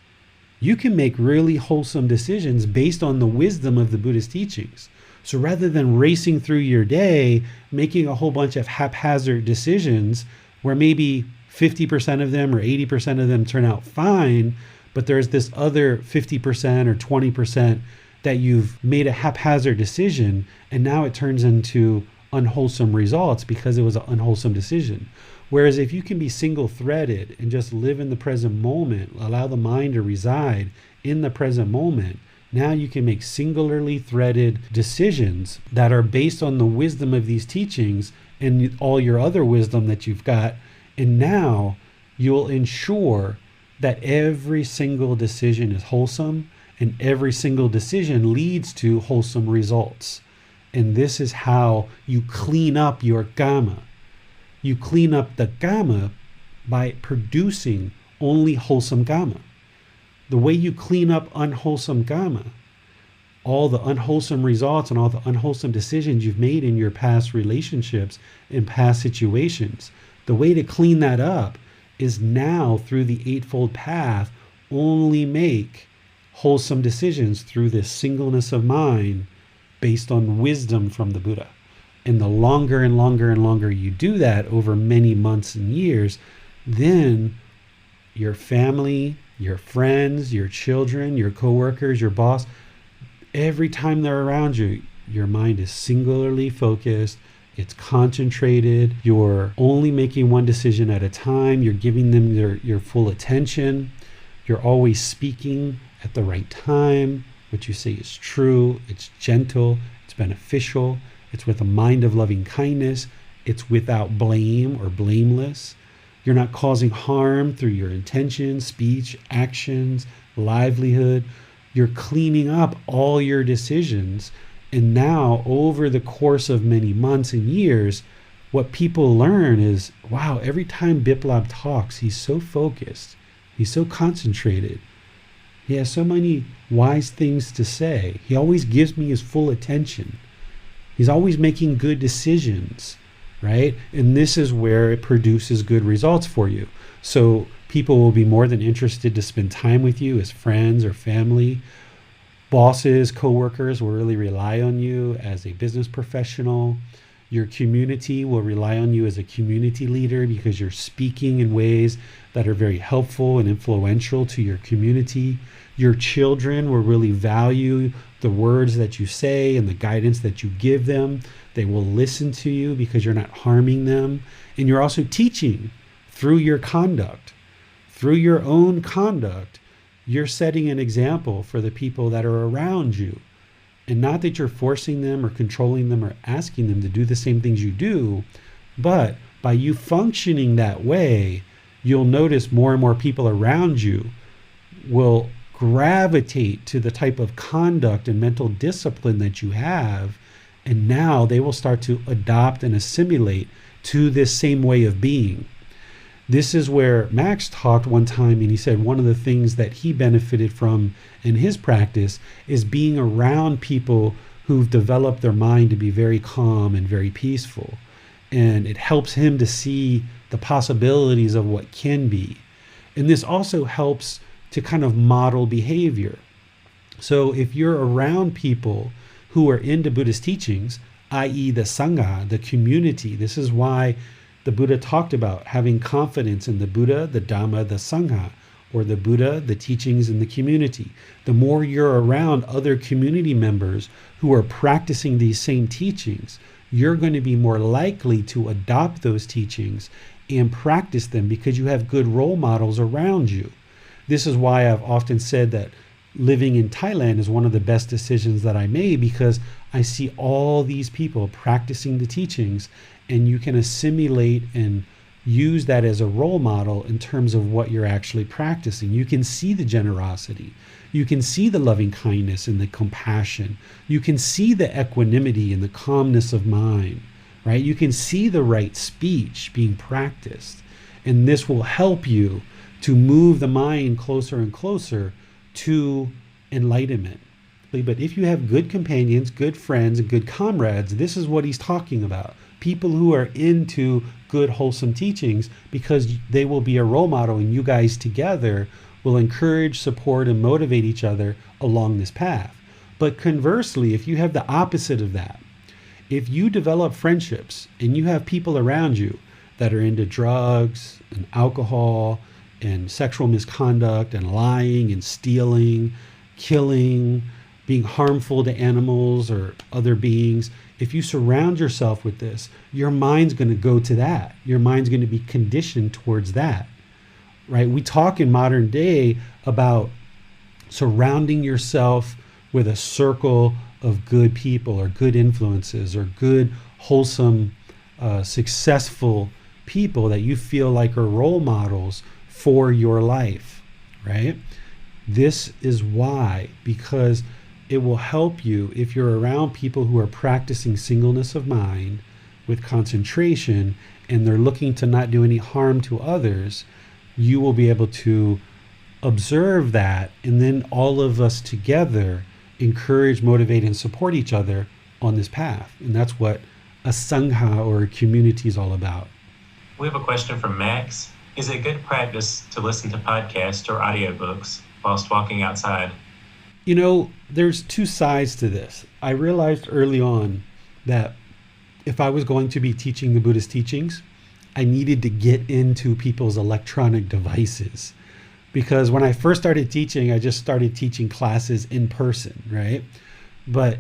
You can make really wholesome decisions based on the wisdom of the Buddhist teachings. So rather than racing through your day, making a whole bunch of haphazard decisions where maybe 50% of them or 80% of them turn out fine, but there's this other 50% or 20% that you've made a haphazard decision and now it turns into unwholesome results because it was an unwholesome decision. Whereas if you can be single-threaded and just live in the present moment, allow the mind to reside in the present moment, now you can make singularly threaded decisions that are based on the wisdom of these teachings and all your other wisdom that you've got. And now you'll ensure that every single decision is wholesome and every single decision leads to wholesome results. And this is how you clean up your Kama. You clean up the Kama by producing only wholesome Kama. The way you clean up unwholesome Kama, all the unwholesome results and all the unwholesome decisions you've made in your past relationships and past situations, the way to clean that up is now through the Eightfold Path, only make wholesome decisions through this singleness of mind based on wisdom from the Buddha. And the longer and longer and longer you do that over many months and years, then your family, your friends, your children, your coworkers, your boss, every time they're around you, your mind is singularly focused. It's concentrated. You're only making one decision at a time. You're giving them your full attention. You're always speaking at the right time. What you say is true. It's gentle. It's beneficial. It's with a mind of loving kindness. It's without blame or blameless. You're not causing harm through your intentions, speech, actions, livelihood. You're cleaning up all your decisions. And now, over the course of many months and years, what people learn is, wow, every time Biplab talks, he's so focused. He's so concentrated. He has so many wise things to say. He always gives me his full attention. He's always making good decisions, right? And this is where it produces good results for you. So people will be more than interested to spend time with you as friends or family. Bosses, coworkers will really rely on you as a business professional. Your community will rely on you as a community leader because you're speaking in ways that are very helpful and influential to your community. Your children will really value the words that you say and the guidance that you give them. They will listen to you because you're not harming them. And you're also teaching through your conduct. Through your own conduct, you're setting an example for the people that are around you. And not that you're forcing them or controlling them or asking them to do the same things you do, but by you functioning that way, you'll notice more and more people around you will gravitate to the type of conduct and mental discipline that you have. And now they will start to adopt and assimilate to this same way of being. This is where Max talked one time, and he said one of the things that he benefited from in his practice is being around people who've developed their mind to be very calm and very peaceful. And it helps him to see the possibilities of what can be. And this also helps to kind of model behavior. So if you're around people who are into Buddhist teachings, i.e. the Sangha, the community, this is why the Buddha talked about having confidence in the Buddha, the Dhamma, the Sangha, or the Buddha, the teachings, and the community. The more you're around other community members who are practicing these same teachings, you're going to be more likely to adopt those teachings and practice them because you have good role models around you. This is why I've often said that living in Thailand is one of the best decisions that I made, because I see all these people practicing the teachings, and you can assimilate and use that as a role model in terms of what you're actually practicing. You can see the generosity. You can see the loving kindness and the compassion. You can see the equanimity and the calmness of mind, right? You can see the right speech being practiced. And this will help you to move the mind closer and closer to enlightenment. But if you have good companions, good friends, and good comrades, this is what he's talking about. People who are into good, wholesome teachings, because they will be a role model, and you guys together will encourage, support, and motivate each other along this path. But conversely, if you have the opposite of that, if you develop friendships and you have people around you that are into drugs and alcohol and sexual misconduct and lying and stealing, killing, being harmful to animals or other beings, if you surround yourself with this, your mind's going to go to that. Your mind's going to be conditioned towards that, right? We talk in modern day about surrounding yourself with a circle of good people or good influences or good, wholesome, successful people that you feel like are role models for your life, right? This is why, because it will help you if you're around people who are practicing singleness of mind with concentration, and they're looking to not do any harm to others. You will be able to observe that, and then all of us together encourage, motivate, and support each other on this path. And that's what a Sangha or a community is all about. We have a question from Max. Is it good practice to listen to podcasts or audiobooks whilst walking outside? You know, there's two sides to this. I realized early on that if I was going to be teaching the Buddhist teachings, I needed to get into people's electronic devices. Because when I first started teaching, I just started teaching classes in person, right? But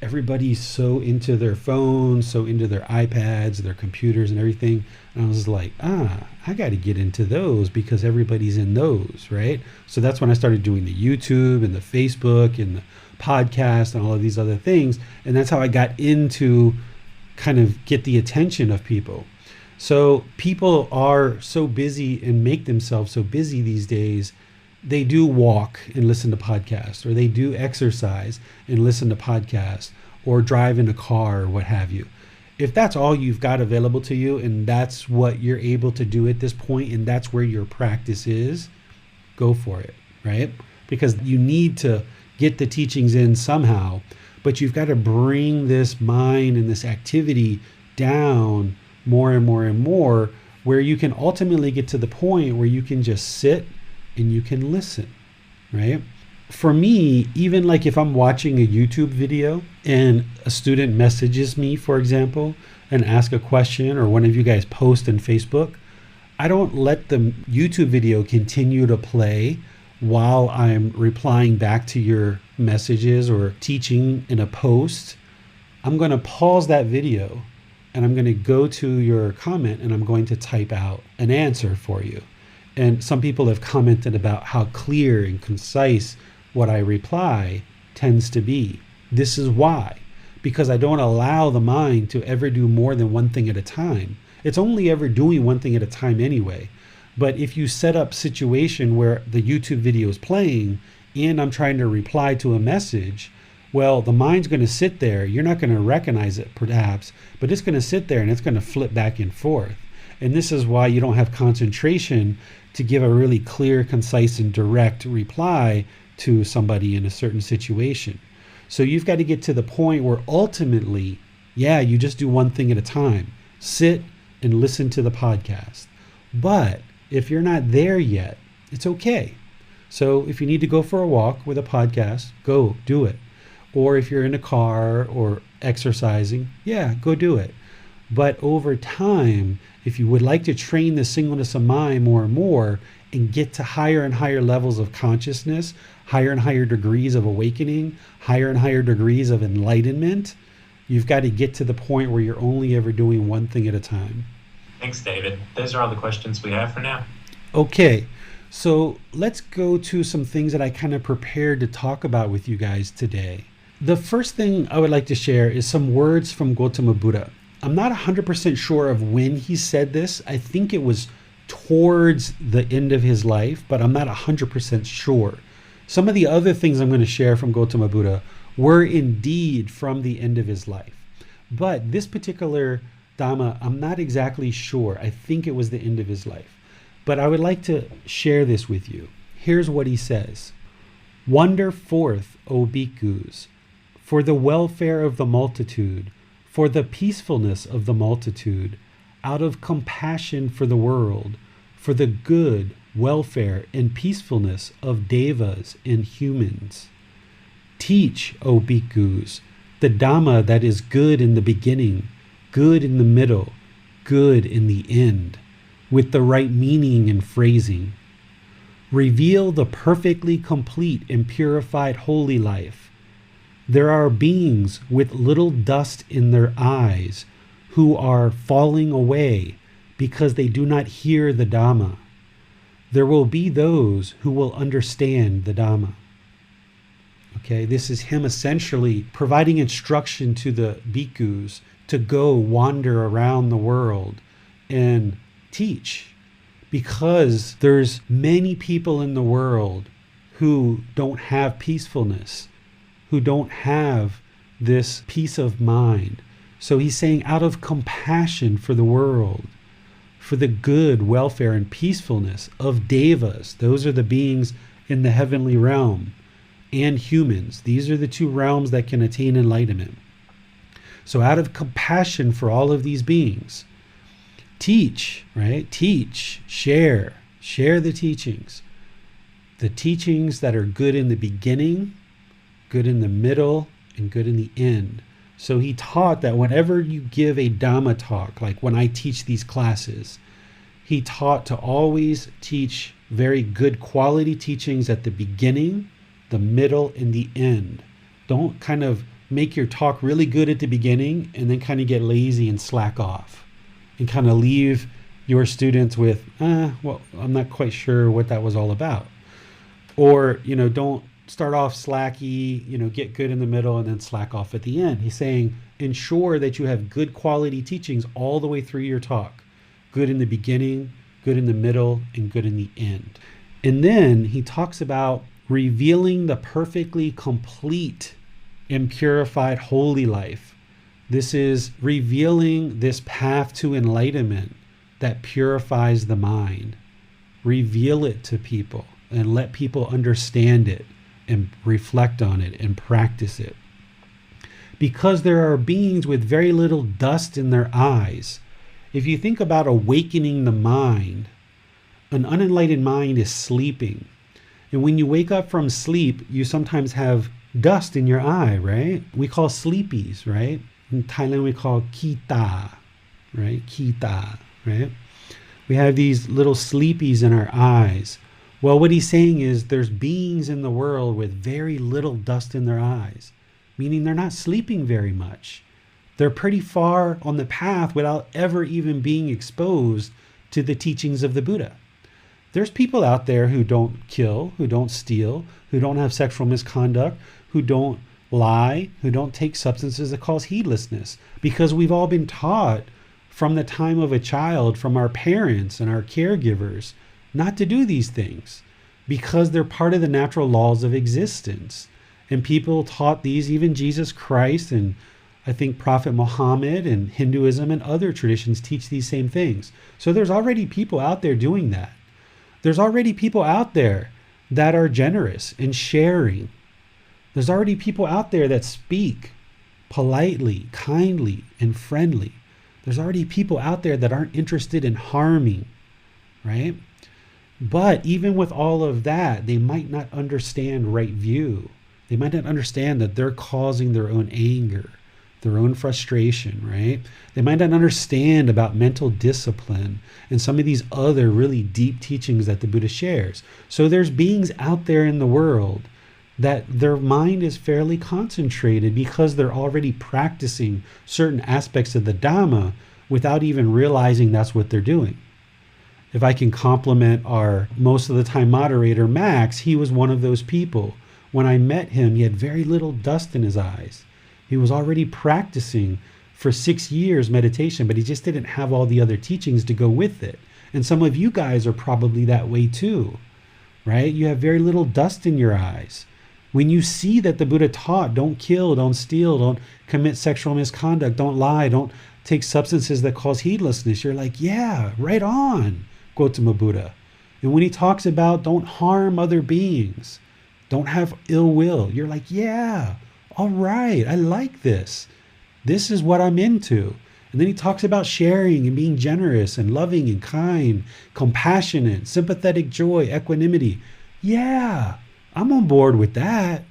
everybody's so into their phones, so into their iPads, their computers and everything. And I was like, I got to get into those because everybody's in those, right? So that's when I started doing the YouTube and the Facebook and the podcast and all of these other things. And that's how I got into kind of get the attention of people. So people are so busy and make themselves so busy these days. They do walk and listen to podcasts, or they do exercise and listen to podcasts, or drive in a car or what have you. If that's all you've got available to you, and that's what you're able to do at this point, and that's where your practice is, go for it, right? Because you need to get the teachings in somehow, but you've got to bring this mind and this activity down more and more and more, where you can ultimately get to the point where you can just sit and you can listen, right? For me, even like if I'm watching a YouTube video and a student messages me, for example, and ask a question, or one of you guys post in Facebook, I don't let the YouTube video continue to play while I'm replying back to your messages or teaching in a post. I'm going to pause that video and I'm going to go to your comment and I'm going to type out an answer for you. And some people have commented about how clear and concise what I reply tends to be. This is why. Because I don't allow the mind to ever do more than one thing at a time. It's only ever doing one thing at a time anyway. But if you set up a situation where the YouTube video is playing and I'm trying to reply to a message, well, the mind's going to sit there. You're not going to recognize it perhaps, but it's going to sit there and it's going to flip back and forth. And this is why you don't have concentration to give a really clear, concise, and direct reply to somebody in a certain situation. So you've got to get to the point where ultimately, you just do one thing at a time. Sit and listen to the podcast. But if you're not there yet, it's okay. So if you need to go for a walk with a podcast, go do it. Or if you're in a car or exercising, go do it. But over time, if you would like to train the singleness of mind more and more and get to higher and higher levels of consciousness, higher and higher degrees of awakening, higher and higher degrees of enlightenment, you've got to get to the point where you're only ever doing one thing at a time. Thanks, David. Those are all the questions we have for now. Okay, so let's go to some things that I kind of prepared to talk about with you guys today. The first thing I would like to share is some words from Gotama Buddha. I'm not 100% sure of when he said this. I think it was towards the end of his life, but I'm not 100% sure. Some of the other things I'm going to share from Gotama Buddha were indeed from the end of his life. But this particular Dhamma, I'm not exactly sure. I think it was the end of his life. But I would like to share this with you. Here's what he says. Wander forth, O bhikkhus, for the welfare of the multitude, for the peacefulness of the multitude, out of compassion for the world, for the good, welfare, and peacefulness of devas and humans. Teach, O bhikkhus, the Dhamma that is good in the beginning, good in the middle, good in the end, with the right meaning and phrasing. Reveal the perfectly complete and purified holy life. There are beings with little dust in their eyes who are falling away because they do not hear the Dhamma. There will be those who will understand the Dhamma. Okay, this is him essentially providing instruction to the bhikkhus to go wander around the world and teach, because there's many people in the world who don't have peacefulness, who don't have this peace of mind. So he's saying, out of compassion for the world, for the good, welfare, and peacefulness of devas, those are the beings in the heavenly realm, and humans. These are the two realms that can attain enlightenment. So out of compassion for all of these beings, teach, right? Teach, share the teachings. The teachings that are good in the beginning, good in the middle, and good in the end. So he taught that whenever you give a Dhamma talk, like when I teach these classes, he taught to always teach very good quality teachings at the beginning, the middle, and the end. Don't kind of make your talk really good at the beginning and then kind of get lazy and slack off and kind of leave your students with, well, I'm not quite sure what that was all about. Or, don't start off slacky, get good in the middle and then slack off at the end. He's saying, ensure that you have good quality teachings all the way through your talk. Good in the beginning, good in the middle, and good in the end. And then he talks about revealing the perfectly complete and purified holy life. This is revealing this path to enlightenment that purifies the mind. Reveal it to people and let people understand it and reflect on it and practice it. Because there are beings with very little dust in their eyes. If you think about awakening the mind, an unenlightened mind is sleeping. And when you wake up from sleep, you sometimes have dust in your eye, right? We call sleepies, right? In Thailand, we call kita, right? Kita, right? We have these little sleepies in our eyes. Well, what he's saying is there's beings in the world with very little dust in their eyes, meaning they're not sleeping very much. They're pretty far on the path without ever even being exposed to the teachings of the Buddha. There's people out there who don't kill, who don't steal, who don't have sexual misconduct, who don't lie, who don't take substances that cause heedlessness, because we've all been taught from the time of a child, from our parents and our caregivers, not to do these things because they're part of the natural laws of existence. And people taught these, even Jesus Christ, and I think Prophet Muhammad and Hinduism and other traditions teach these same things. So there's already people out there doing that. There's already people out there that are generous and sharing. There's already people out there that speak politely, kindly, and friendly. There's already people out there that aren't interested in harming, right? But even with all of that, they might not understand right view. They might not understand that they're causing their own anger, their own frustration, right? They might not understand about mental discipline and some of these other really deep teachings that the Buddha shares. So there's beings out there in the world that their mind is fairly concentrated because they're already practicing certain aspects of the Dhamma without even realizing that's what they're doing. If I can compliment our most of the time moderator, Max, he was one of those people. When I met him, he had very little dust in his eyes. He was already practicing for 6 years meditation, but he just didn't have all the other teachings to go with it. And some of you guys are probably that way too, right? You have very little dust in your eyes. When you see that the Buddha taught, don't kill, don't steal, don't commit sexual misconduct, don't lie, don't take substances that cause heedlessness, you're like, yeah, right on, Gotama Buddha. And when he talks about don't harm other beings, don't have ill will, you're like, yeah, all right, I like this. This is what I'm into. And then he talks about sharing and being generous and loving and kind, compassionate, sympathetic joy, equanimity. Yeah, I'm on board with that.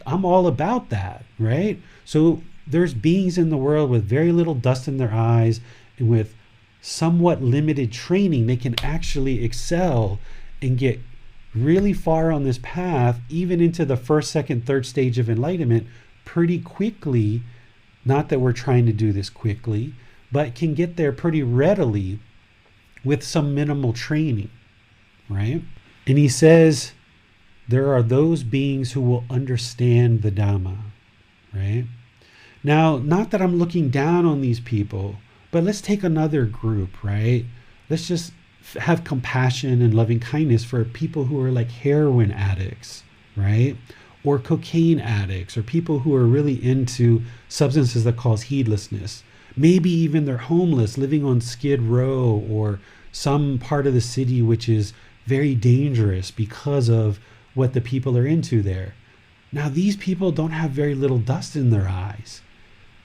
I'm all about that, right? So there's beings in the world with very little dust in their eyes and with somewhat limited training. They can actually excel and get really far on this path, even into the first, second, third stage of enlightenment pretty quickly. Not that we're trying to do this quickly, but can get there pretty readily with some minimal training, right? And he says, there are those beings who will understand the Dhamma, right? Now, not that I'm looking down on these people, but let's take another group, right? Let's just have compassion and loving kindness for people who are like heroin addicts, right? Or cocaine addicts, or people who are really into substances that cause heedlessness. Maybe even they're homeless, living on Skid Row or some part of the city which is very dangerous because of what the people are into there. Now, these people don't have very little dust in their eyes.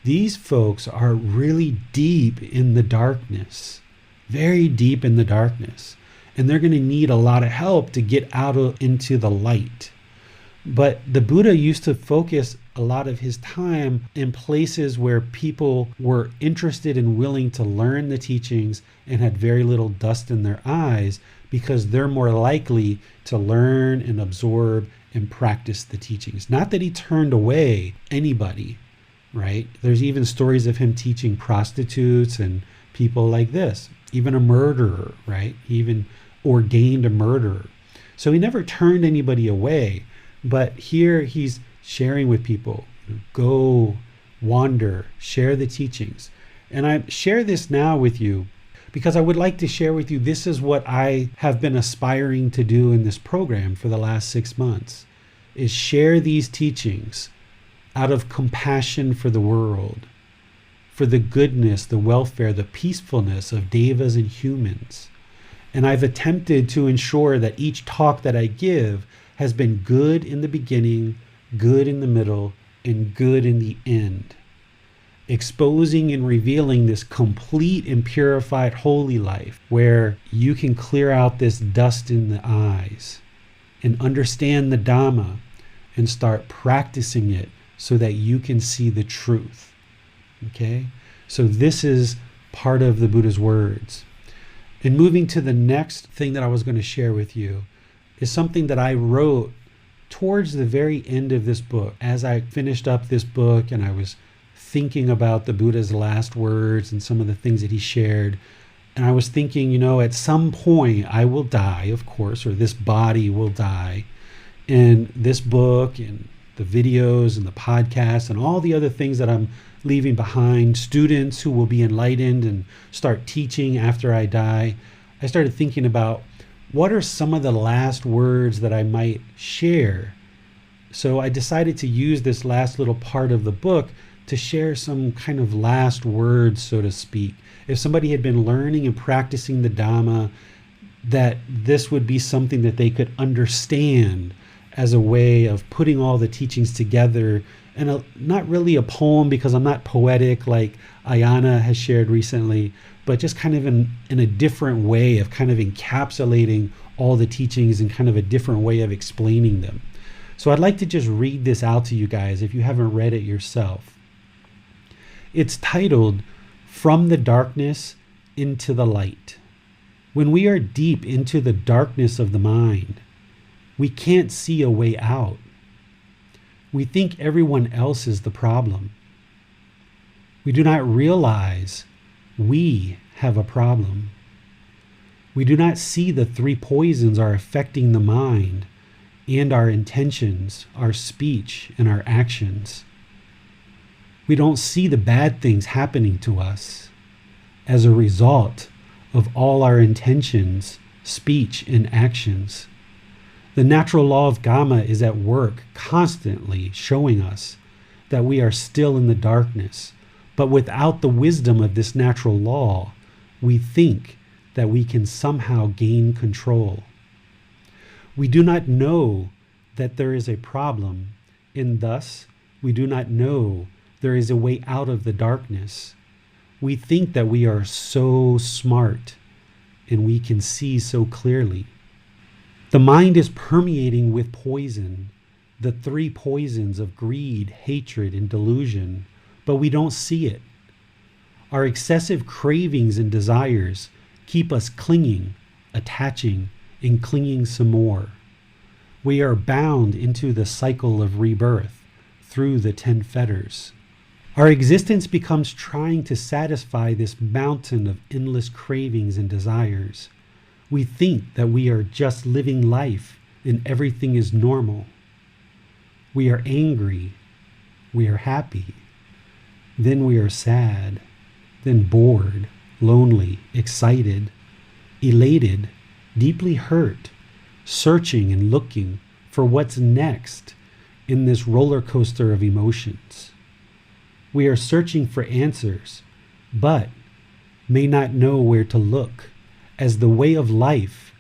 These folks are really deep in the darkness, very deep in the darkness. And they're going to need a lot of help to get into the light. But the Buddha used to focus a lot of his time in places where people were interested and willing to learn the teachings and had very little dust in their eyes, because they're more likely to learn and absorb and practice the teachings. Not that he turned away anybody, right? There's even stories of him teaching prostitutes and people like this, even a murderer, right? He even ordained a murderer. So he never turned anybody away, but here he's sharing with people, go, wander, share the teachings. And I share this now with you because I would like to share with you, this is what I have been aspiring to do in this program for the last 6 months, is share these teachings out of compassion for the world, for the goodness, the welfare, the peacefulness of devas and humans. And I've attempted to ensure that each talk that I give has been good in the beginning, good in the middle, and good in the end. Exposing and revealing this complete and purified holy life where you can clear out this dust in the eyes and understand the Dhamma and start practicing it so that you can see the truth. Okay? So this is part of the Buddha's words. And moving to the next thing that I was going to share with you is something that I wrote towards the very end of this book. As I finished up this book and I was thinking about the Buddha's last words and some of the things that he shared, and I was thinking, at some point I will die, of course, or this body will die. And this book and the videos and the podcasts and all the other things that I'm leaving behind, students who will be enlightened and start teaching after I die, I started thinking about what are some of the last words that I might share. So I decided to use this last little part of the book to share some kind of last words, so to speak. If somebody had been learning and practicing the Dhamma, that this would be something that they could understand as a way of putting all the teachings together, and not really a poem, because I'm not poetic like Ayana has shared recently, but just kind of in a different way of kind of encapsulating all the teachings in kind of a different way of explaining them. So I'd like to just read this out to you guys if you haven't read it yourself. It's titled, From the Darkness into the Light. When we are deep into the darkness of the mind, we can't see a way out. We think everyone else is the problem. We do not realize we have a problem. We do not see the three poisons are affecting the mind and our intentions, our speech, and our actions. We don't see the bad things happening to us as a result of all our intentions, speech, and actions. The natural law of Karma is at work, constantly showing us that we are still in the darkness. But without the wisdom of this natural law, we think that we can somehow gain control. We do not know that there is a problem, and thus we do not know there is a way out of the darkness. We think that we are so smart and we can see so clearly. The mind is permeating with poison, the three poisons of greed, hatred, and delusion, but we don't see it. Our excessive cravings and desires keep us clinging, attaching, and clinging some more. We are bound into the cycle of rebirth through the 10 fetters. Our existence becomes trying to satisfy this mountain of endless cravings and desires. We think that we are just living life and everything is normal. We are angry, we are happy, then we are sad, then bored, lonely, excited, elated, deeply hurt, searching and looking for what's next in this roller coaster of emotions. We are searching for answers, but may not know where to look, as the way of life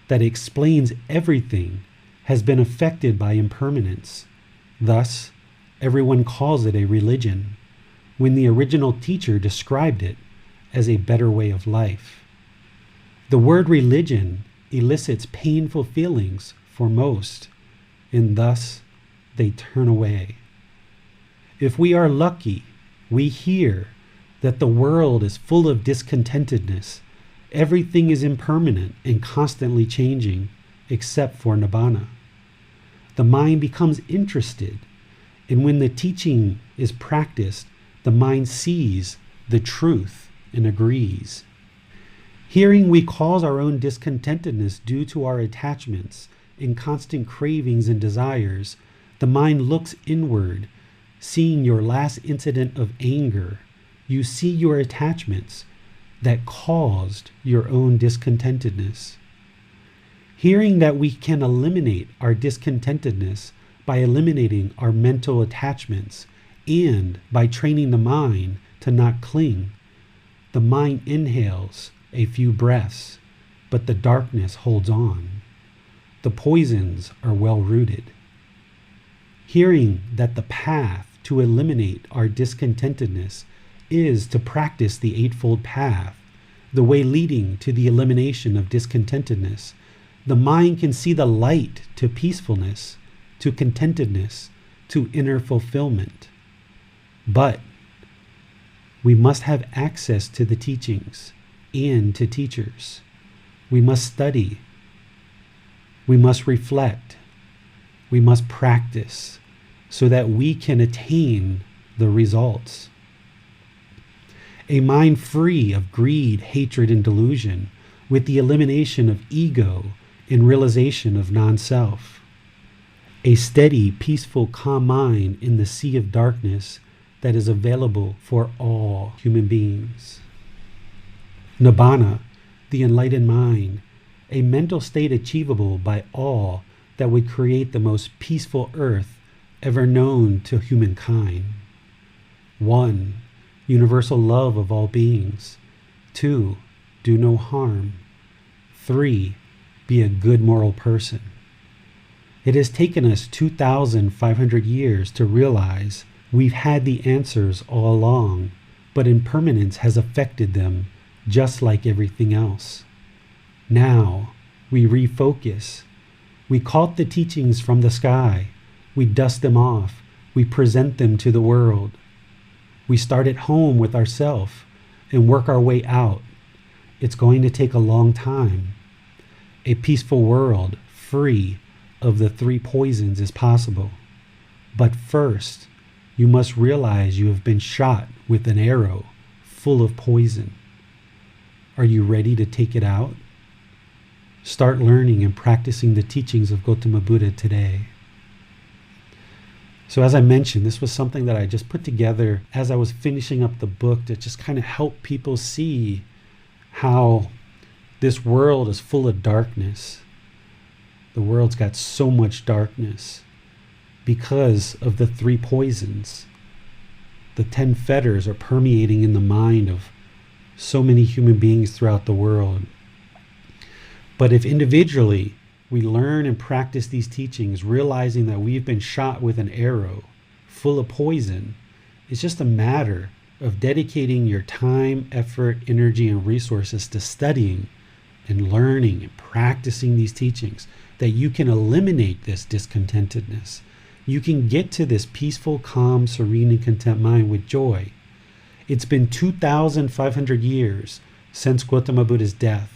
that explains everything has been affected by impermanence. Thus, everyone calls it a religion, when the original teacher described it as a better way of life. The word religion elicits painful feelings for most, and thus they turn away. If we are lucky, we hear that the world is full of discontentedness. Everything is impermanent and constantly changing, except for Nibbana. The mind becomes interested, and when the teaching is practiced, the mind sees the truth and agrees. Hearing we cause our own discontentedness due to our attachments and constant cravings and desires, the mind looks inward, seeing your last incident of anger. You see your attachments that caused your own discontentedness. Hearing that we can eliminate our discontentedness by eliminating our mental attachments and by training the mind to not cling, the mind inhales a few breaths, but the darkness holds on. The poisons are well rooted. Hearing that the path to eliminate our discontentedness is to practice the Eightfold Path, the way leading to the elimination of discontentedness, the mind can see the light to peacefulness, to contentedness, to inner fulfillment. But We must have access to the teachings and to teachers. We must study. We must reflect. We must practice so that we can attain the results. A mind free of greed, hatred, and delusion, with the elimination of ego and realization of non-self. A steady, peaceful, calm mind in the sea of darkness that is available for all human beings. Nibbana, the enlightened mind, a mental state achievable by all that would create the most peaceful earth ever known to humankind. 1. Universal love of all beings. 2. Do no harm. 3. Be a good moral person. It has taken us 2,500 years to realize we've had the answers all along, but impermanence has affected them just like everything else. Now, we refocus. We caught the teachings from the sky. We dust them off. We present them to the world. We start at home with ourselves and work our way out. It's going to take a long time. A peaceful world, free of the 3 poisons, is possible. But first, you must realize you have been shot with an arrow full of poison. Are you ready to take it out? Start learning and practicing the teachings of Gotama Buddha today. So as I mentioned, this was something that I just put together as I was finishing up the book to just kind of help people see how this world is full of darkness. The world's got so much darkness because of the 3 poisons. The 10 fetters are permeating in the mind of so many human beings throughout the world. But if individually we learn and practice these teachings, realizing that we've been shot with an arrow full of poison, it's just a matter of dedicating your time, effort, energy, and resources to studying and learning and practicing these teachings, that you can eliminate this discontentedness. You can get to this peaceful, calm, serene, and content mind with joy. It's been 2,500 years since Gotama Buddha's death.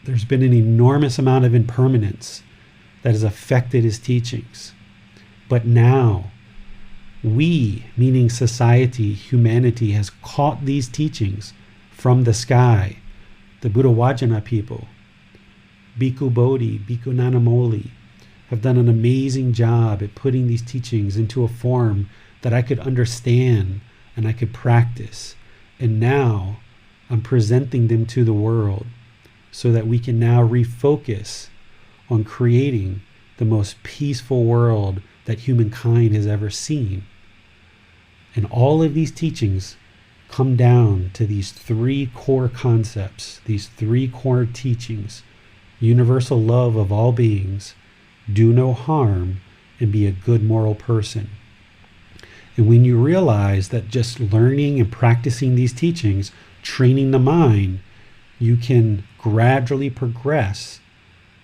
There's been an enormous amount of impermanence that has affected his teachings. But now, we, meaning society, humanity, has caught these teachings from the sky. The Buddha Vajana people, Bhikkhu Bodhi, Bhikkhu Nanamoli, have done an amazing job at putting these teachings into a form that I could understand and I could practice. And now I'm presenting them to the world so that we can now refocus on creating the most peaceful world that humankind has ever seen. And all of these teachings come down to these 3 core concepts, these 3 core teachings: universal love of all beings, do no harm, and be a good moral person. And when you realize that just learning and practicing these teachings, training the mind, you can gradually progress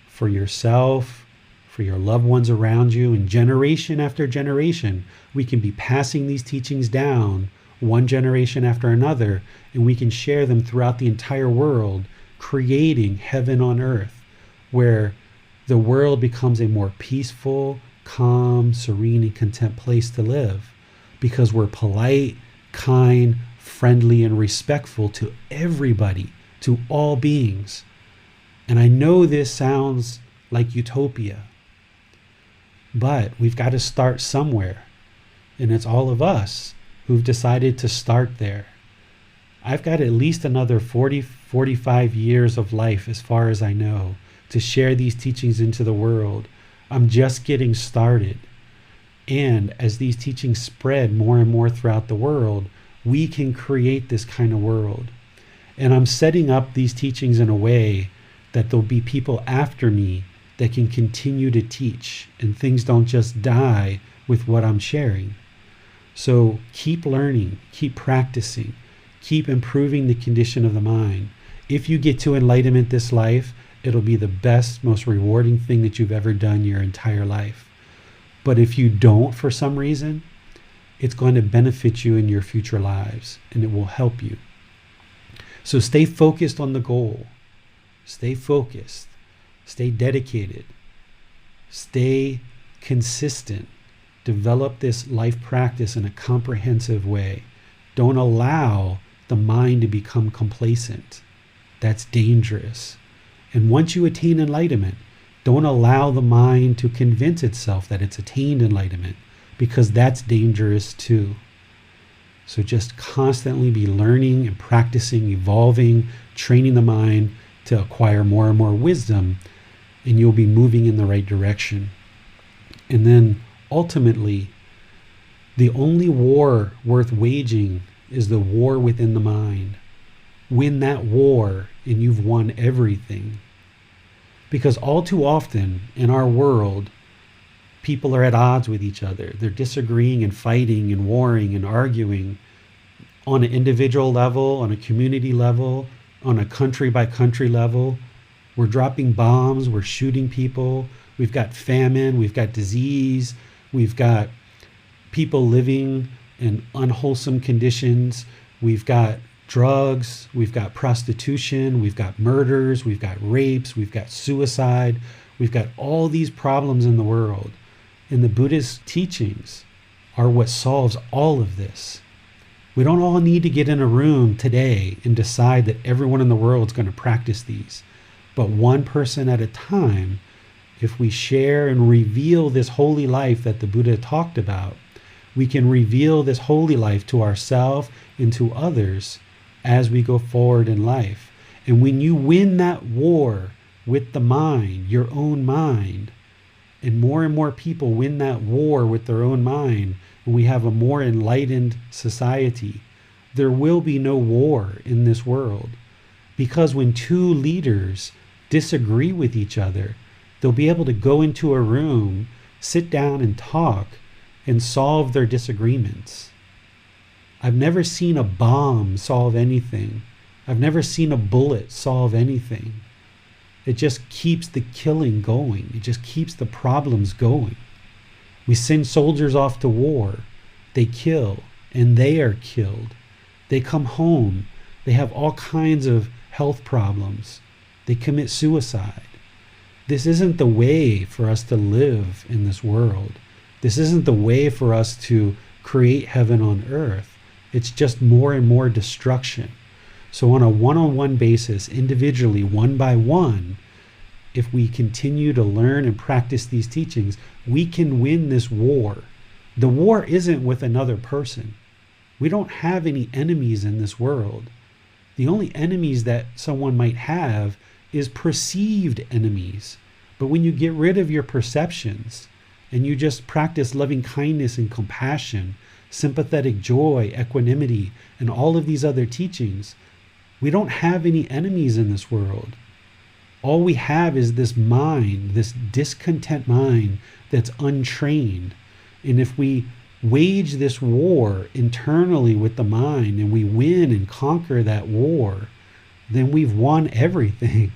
for yourself, for your loved ones around you, and generation after generation, we can be passing these teachings down one generation after another, and we can share them throughout the entire world, creating heaven on earth, where the world becomes a more peaceful, calm, serene, and content place to live, because we're polite, kind, friendly, and respectful to everybody, to all beings. And I know this sounds like utopia, but we've got to start somewhere, and it's all of us who've decided to start there. I've got at least another 45 years of life, as far as I know, to share these teachings into the world. I'm just getting started. And as these teachings spread more and more throughout the world, we can create this kind of world. And I'm setting up these teachings in a way that there'll be people after me that can continue to teach, and things don't just die with what I'm sharing. So keep learning, keep practicing, keep improving the condition of the mind. If you get to enlightenment this life, it'll be the best, most rewarding thing that you've ever done your entire life. But if you don't, for some reason, it's going to benefit you in your future lives, and it will help you. So stay focused on the goal. Stay focused. Stay dedicated. Stay consistent. Develop this life practice in a comprehensive way. Don't allow the mind to become complacent. That's dangerous. And once you attain enlightenment, don't allow the mind to convince itself that it's attained enlightenment, because that's dangerous too. So just constantly be learning and practicing, evolving, training the mind to acquire more and more wisdom, and you'll be moving in the right direction. And then ultimately, the only war worth waging is the war within the mind. Win that war and you've won everything. Because all too often in our world, people are at odds with each other. They're disagreeing and fighting and warring and arguing on an individual level, on a community level, on a country by country level. We're dropping bombs, we're shooting people, we've got famine, we've got disease, we've got people living in unwholesome conditions, we've got drugs, we've got prostitution, we've got murders, we've got rapes, we've got suicide, we've got all these problems in the world. And the Buddhist teachings are what solves all of this. We don't all need to get in a room today and decide that everyone in the world is going to practice these. But one person at a time, if we share and reveal this holy life that the Buddha talked about, we can reveal this holy life to ourselves and to others as we go forward in life. And when you win that war with the mind, your own mind, and more people win that war with their own mind, and we have a more enlightened society, there will be no war in this world. Because when two leaders disagree with each other, they'll be able to go into a room, sit down and talk, and solve their disagreements. I've never seen a bomb solve anything. I've never seen a bullet solve anything. It just keeps the killing going. It just keeps the problems going. We send soldiers off to war. They kill, and they are killed. They come home. They have all kinds of health problems. They commit suicide. This isn't the way for us to live in this world. This isn't the way for us to create heaven on earth. It's just more and more destruction. So on a one-on-one basis, individually, one by one, if we continue to learn and practice these teachings, we can win this war. The war isn't with another person. We don't have any enemies in this world. The only enemies that someone might have is perceived enemies. But when you get rid of your perceptions and you just practice loving kindness and compassion, sympathetic joy, equanimity, and all of these other teachings, we don't have any enemies in this world. All we have is this mind, this discontent mind that's untrained. And if we wage this war internally with the mind and we win and conquer that war, then we've won everything.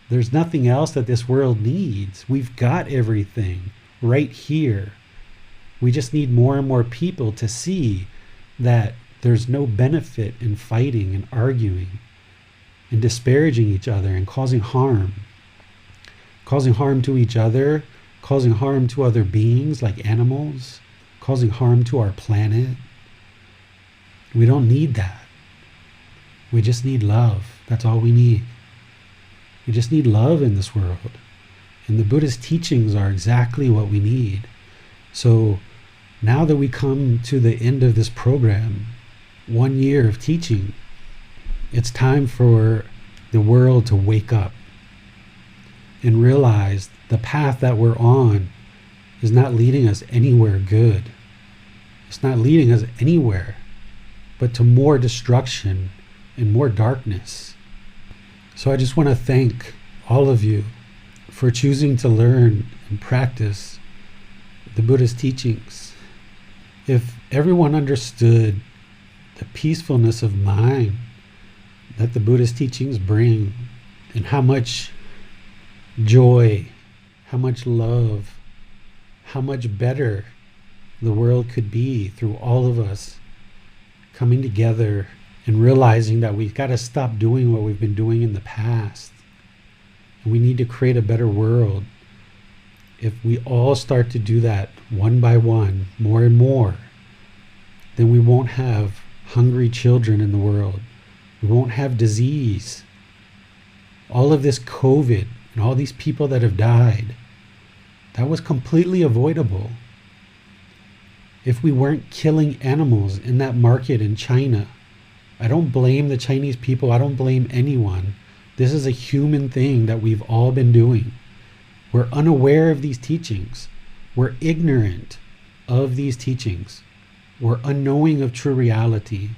There's nothing else that this world needs. We've got everything right here. We just need more and more people to see that there's no benefit in fighting and arguing and disparaging each other and causing harm to each other, causing harm to other beings like animals, causing harm to our planet. We don't need that. We just need love. That's all we need. We just need love in this world. And the Buddha's teachings are exactly what we need. So now that we come to the end of this program, 1 year of teaching, it's time for the world to wake up and realize the path that we're on is not leading us anywhere good. It's not leading us anywhere but to more destruction and more darkness. So I just want to thank all of you for choosing to learn and practice the Buddha's teachings. If everyone understood the peacefulness of mind that the Buddha's teachings bring, and how much joy, how much love, how much better the world could be through all of us coming together and realizing that we've got to stop doing what we've been doing in the past. And we need to create a better world. If we all start to do that one by one, more and more, then we won't have hungry children in the world. We won't have disease. All of this COVID and all these people that have died, that was completely avoidable. If we weren't killing animals in that market in China, I don't blame the Chinese people. I don't blame anyone. This is a human thing that we've all been doing. We're unaware of these teachings. We're ignorant of these teachings. We're unknowing of true reality.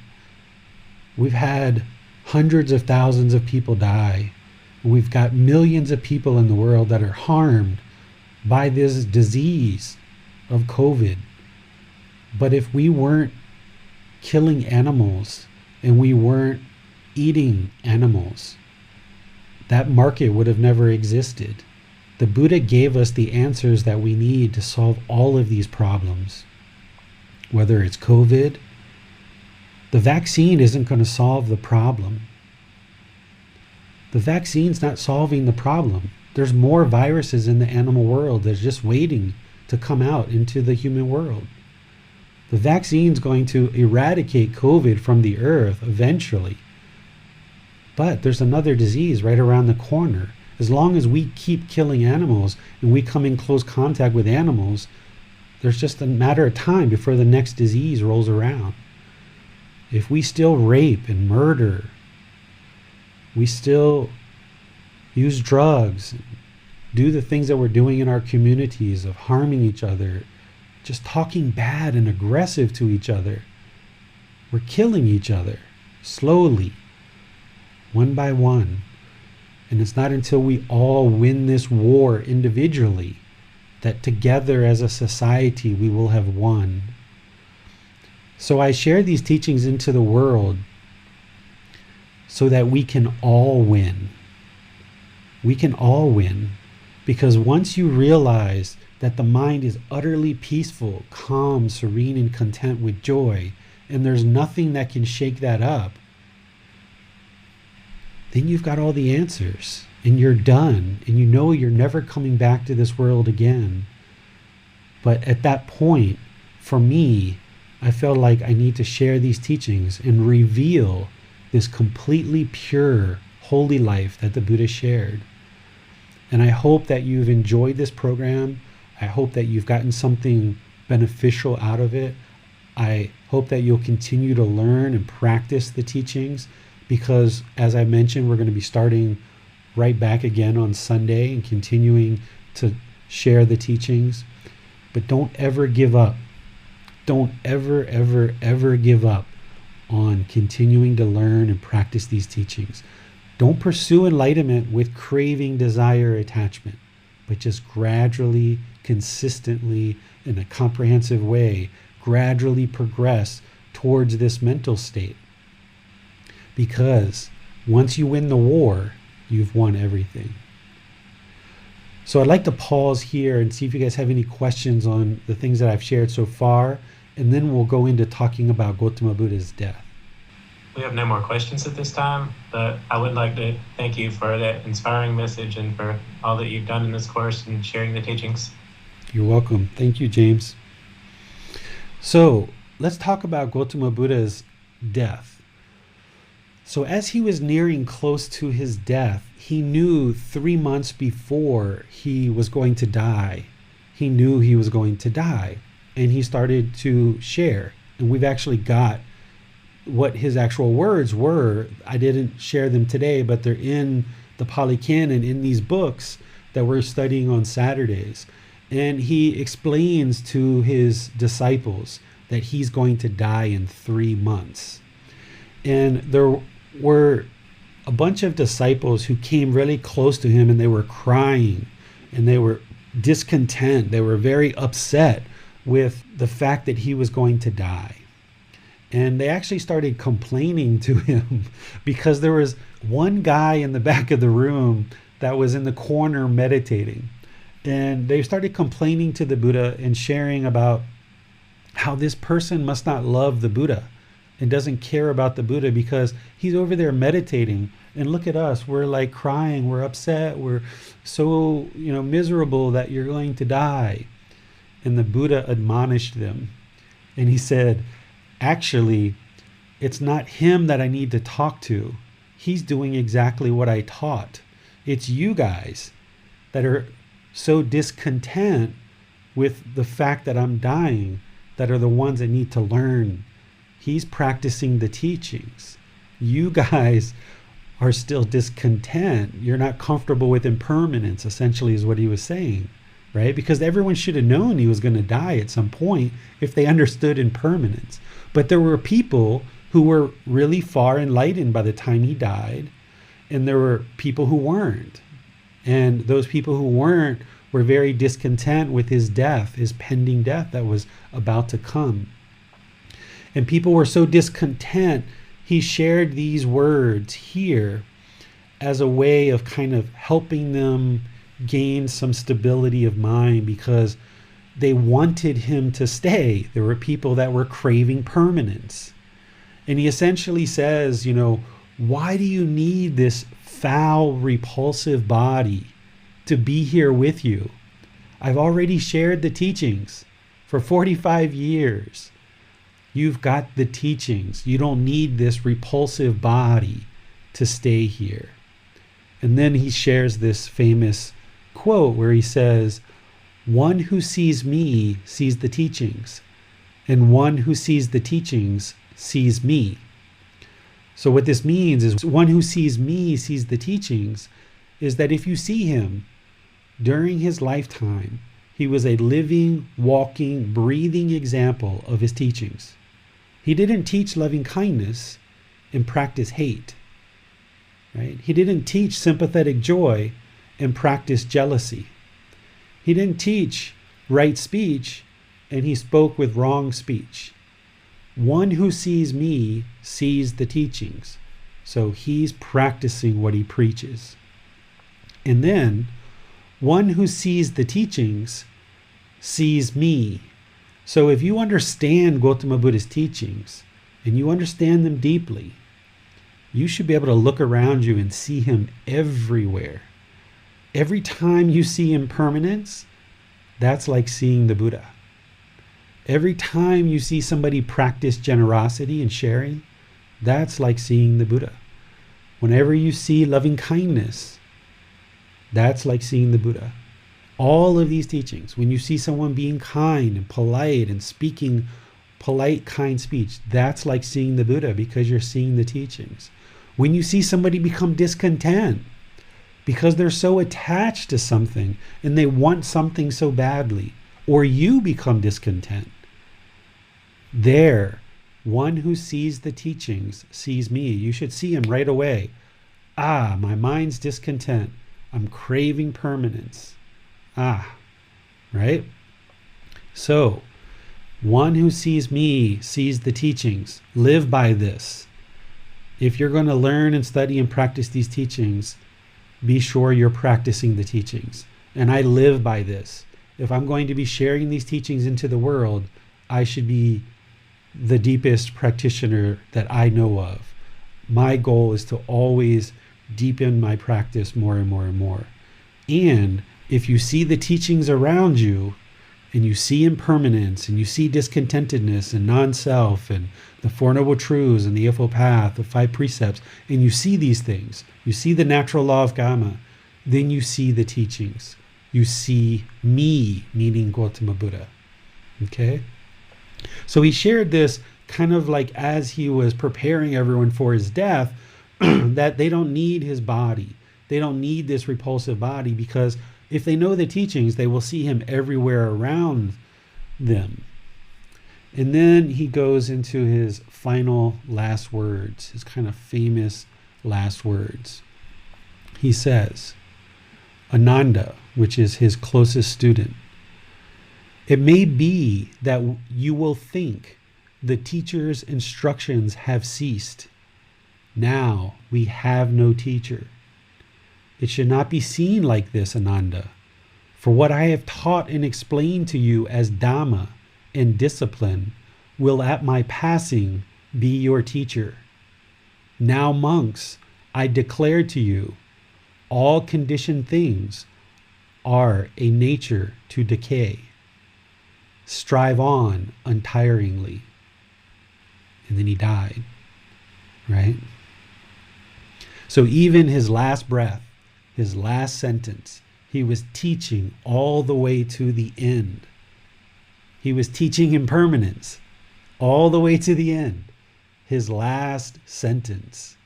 We've had hundreds of thousands of people die. We've got millions of people in the world that are harmed by this disease of COVID. But if we weren't killing animals and we weren't eating animals, that market would have never existed. The Buddha gave us the answers that we need to solve all of these problems. Whether it's COVID, the vaccine isn't going to solve the problem. The vaccine's not solving the problem. There's more viruses in the animal world that's just waiting to come out into the human world. The vaccine's going to eradicate COVID from the earth eventually. But there's another disease right around the corner. As long as we keep killing animals and we come in close contact with animals, there's just a matter of time before the next disease rolls around. If we still rape and murder, we still use drugs, do the things that we're doing in our communities of harming each other, just talking bad and aggressive to each other, we're killing each other slowly, one by one. And it's not until we all win this war individually that together as a society we will have won. So I share these teachings into the world so that we can all win. We can all win, because once you realize that the mind is utterly peaceful, calm, serene, and content with joy, and there's nothing that can shake that up, then you've got all the answers, and you're done, and you know you're never coming back to this world again. But at that point, for me, I felt like I need to share these teachings and reveal this completely pure, holy life that the Buddha shared. And I hope that you've enjoyed this program. I hope that you've gotten something beneficial out of it. I hope that you'll continue to learn and practice the teachings, because as I mentioned, we're going to be starting right back again on Sunday and continuing to share the teachings. But don't ever give up. Don't ever, ever, ever give up on continuing to learn and practice these teachings. Don't pursue enlightenment with craving, desire, attachment, but just gradually, consistently, in a comprehensive way, gradually progress towards this mental state. Because once you win the war, you've won everything. So I'd like to pause here and see if you guys have any questions on the things that I've shared so far, and then we'll go into talking about Gotama Buddha's death. We have no more questions at this time, but I would like to thank you for that inspiring message and for all that you've done in this course and sharing the teachings. You're welcome. Thank you, James. So let's talk about Gotama Buddha's death. So as he was nearing close to his death, he knew 3 months before he was going to die. He knew he was going to die, and he started to share. And we've actually got what his actual words were. I didn't share them today, but they're in the Pali Canon, in these books that we're studying on Saturdays. And he explains to his disciples that he's going to die in 3 months. And there were a bunch of disciples who came really close to him, and they were crying and they were discontent. They were very upset with the fact that he was going to die. And they actually started complaining to him because there was one guy in the back of the room that was in the corner meditating. And they started complaining to the Buddha and sharing about how this person must not love the Buddha and doesn't care about the Buddha because he's over there meditating. And look at us, we're like crying, we're upset, we're so, miserable that you're going to die. And the Buddha admonished them. And he said, actually, it's not him that I need to talk to. He's doing exactly what I taught. It's you guys that are so discontent with the fact that I'm dying that are the ones that need to learn. He's practicing the teachings. You guys are still discontent. You're not comfortable with impermanence, essentially, is what he was saying, right? Because everyone should have known he was going to die at some point if they understood impermanence. But there were people who were really far enlightened by the time he died, and there were people who weren't. And those people who weren't were very discontent with his death, his pending death that was about to come. And people were so discontent, he shared these words here as a way of kind of helping them gain some stability of mind because they wanted him to stay. There were people that were craving permanence. And he essentially says, why do you need this foul, repulsive body to be here with you? I've already shared the teachings for 45 years. You've got the teachings. You don't need this repulsive body to stay here. And then he shares this famous quote where he says, one who sees me sees the teachings, and one who sees the teachings sees me. So what this means is one who sees me sees the teachings is that if you see him during his lifetime, he was a living, walking, breathing example of his teachings. He didn't teach loving kindness and practice hate, right? He didn't teach sympathetic joy and practice jealousy. He didn't teach right speech and he spoke with wrong speech. One who sees me sees the teachings. So he's practicing what he preaches. And then one who sees the teachings sees me. So if you understand Gotama Buddha's teachings and you understand them deeply, you should be able to look around you and see him everywhere. Every time you see impermanence, that's like seeing the Buddha. Every time you see somebody practice generosity and sharing, that's like seeing the Buddha. Whenever you see loving kindness, that's like seeing the Buddha. All of these teachings, when you see someone being kind and polite and speaking polite, kind speech, that's like seeing the Buddha because you're seeing the teachings. When you see somebody become discontent because they're so attached to something and they want something so badly, or you become discontent, there, one who sees the teachings sees me. You should see him right away. Ah, my mind's discontent. I'm craving permanence. Right? So, one who sees me sees the teachings. Live by this. If you're going to learn and study and practice these teachings, be sure you're practicing the teachings. And I live by this. If I'm going to be sharing these teachings into the world, I should be the deepest practitioner that I know of. My goal is to always deepen my practice more and more and more. And if you see the teachings around you and you see impermanence and you see discontentedness and non-self and the Four Noble Truths and the Eightfold Path, the 5 precepts, and you see these things, you see the natural law of karma, then you see the teachings. You see me, meaning Gotama Buddha. Okay? So he shared this kind of like as he was preparing everyone for his death, that they don't need his body. They don't need this repulsive body because if they know the teachings, they will see him everywhere around them. And then he goes into his final last words, his kind of famous last words. He says, Ananda, which is his closest student, it may be that you will think the teacher's instructions have ceased. Now we have no teacher. It should not be seen like this, Ananda. For what I have taught and explained to you as Dhamma and discipline will at my passing be your teacher. Now, monks, I declare to you, all conditioned things are a nature to decay. Strive on untiringly. And then he died, right? So even his last breath, his last sentence, he was teaching all the way to the end. He was teaching impermanence all the way to the end. His last sentence.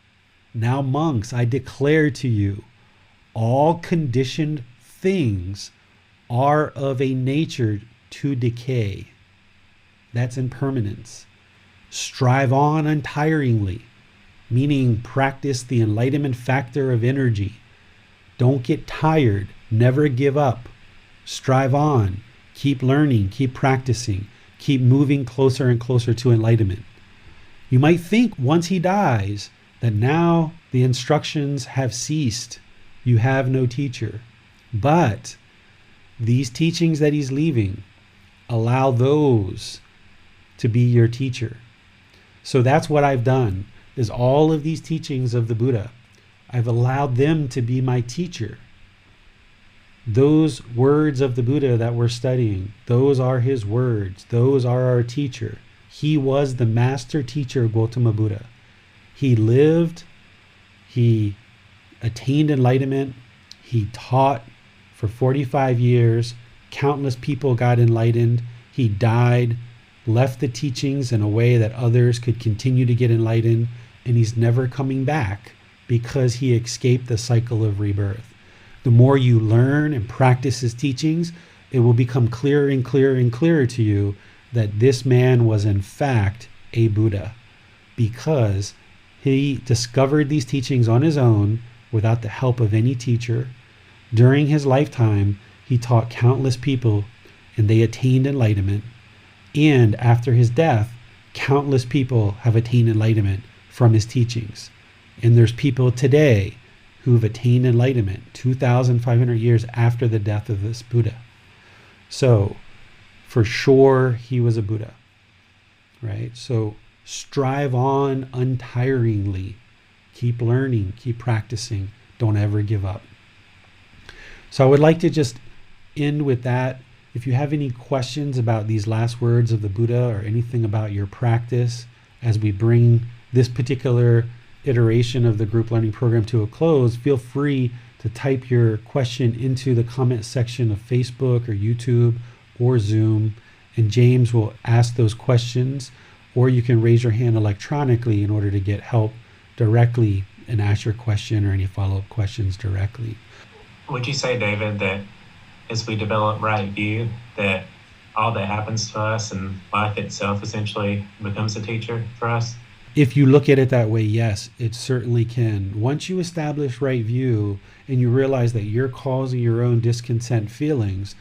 Now, monks, I declare to you, all conditioned things are of a nature to decay. That's impermanence. Strive on untiringly, meaning practice the enlightenment factor of energy. Don't get tired. Never give up. Strive on. Keep learning. Keep practicing. Keep moving closer and closer to enlightenment. You might think once he dies that now the instructions have ceased. You have no teacher. But these teachings that he's leaving, allow those to be your teacher. So that's what I've done, is all of these teachings of the Buddha, I've allowed them to be my teacher. Those words of the Buddha that we're studying, those are his words. Those are our teacher. He was the master teacher, Gotama Buddha. He lived, he attained enlightenment, he taught for 45 years. Countless people got enlightened. He died, left the teachings in a way that others could continue to get enlightened, and he's never coming back because he escaped the cycle of rebirth. The more you learn and practice his teachings, it will become clearer and clearer and clearer to you that this man was in fact a Buddha, because he discovered these teachings on his own without the help of any teacher. During his lifetime, he taught countless people and they attained enlightenment. And after his death, countless people have attained enlightenment from his teachings. And there's people today who've attained enlightenment 2,500 years after the death of this Buddha. So for sure, he was a Buddha, right? So strive on untiringly. Keep learning, keep practicing. Don't ever give up. So I would like to just end with that. If you have any questions about these last words of the Buddha or anything about your practice as we bring this particular iteration of the group learning program to a close, feel free to type your question into the comment section of Facebook or YouTube or Zoom, and James will ask those questions, or you can raise your hand electronically in order to get help directly and ask your question or any follow-up questions directly. Would you say, David, that as we develop right view, that all that happens to us and life itself essentially becomes a teacher for us? If you look at it that way, yes, it certainly can. Once you establish right view and you realize that you're causing your own discontent feelings,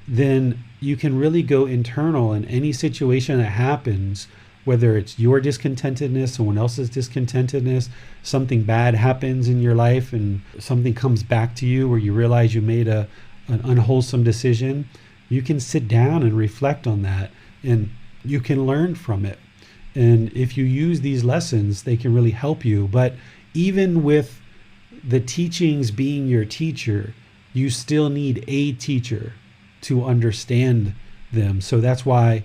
then you can really go internal in any situation that happens, whether it's your discontentedness, someone else's discontentedness, something bad happens in your life and something comes back to you where you realize you made an unwholesome decision. You can sit down and reflect on that, and you can learn from it. And if you use these lessons, they can really help you. But even with the teachings being your teacher, you still need a teacher to understand them. So that's why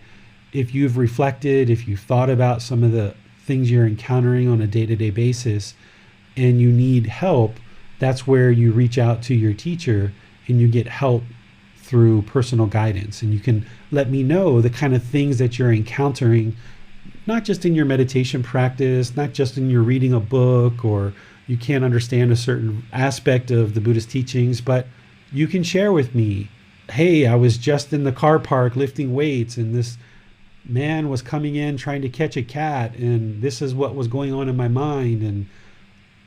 if you've reflected, if you've thought about some of the things you're encountering on a day-to-day basis and you need help, that's where you reach out to your teacher and you get help through personal guidance. And you can let me know the kind of things that you're encountering, not just in your meditation practice, not just in your reading a book, or you can't understand a certain aspect of the Buddhist teachings, but you can share with me, hey, I was just in the car park lifting weights and this man was coming in trying to catch a cat, and this is what was going on in my mind, and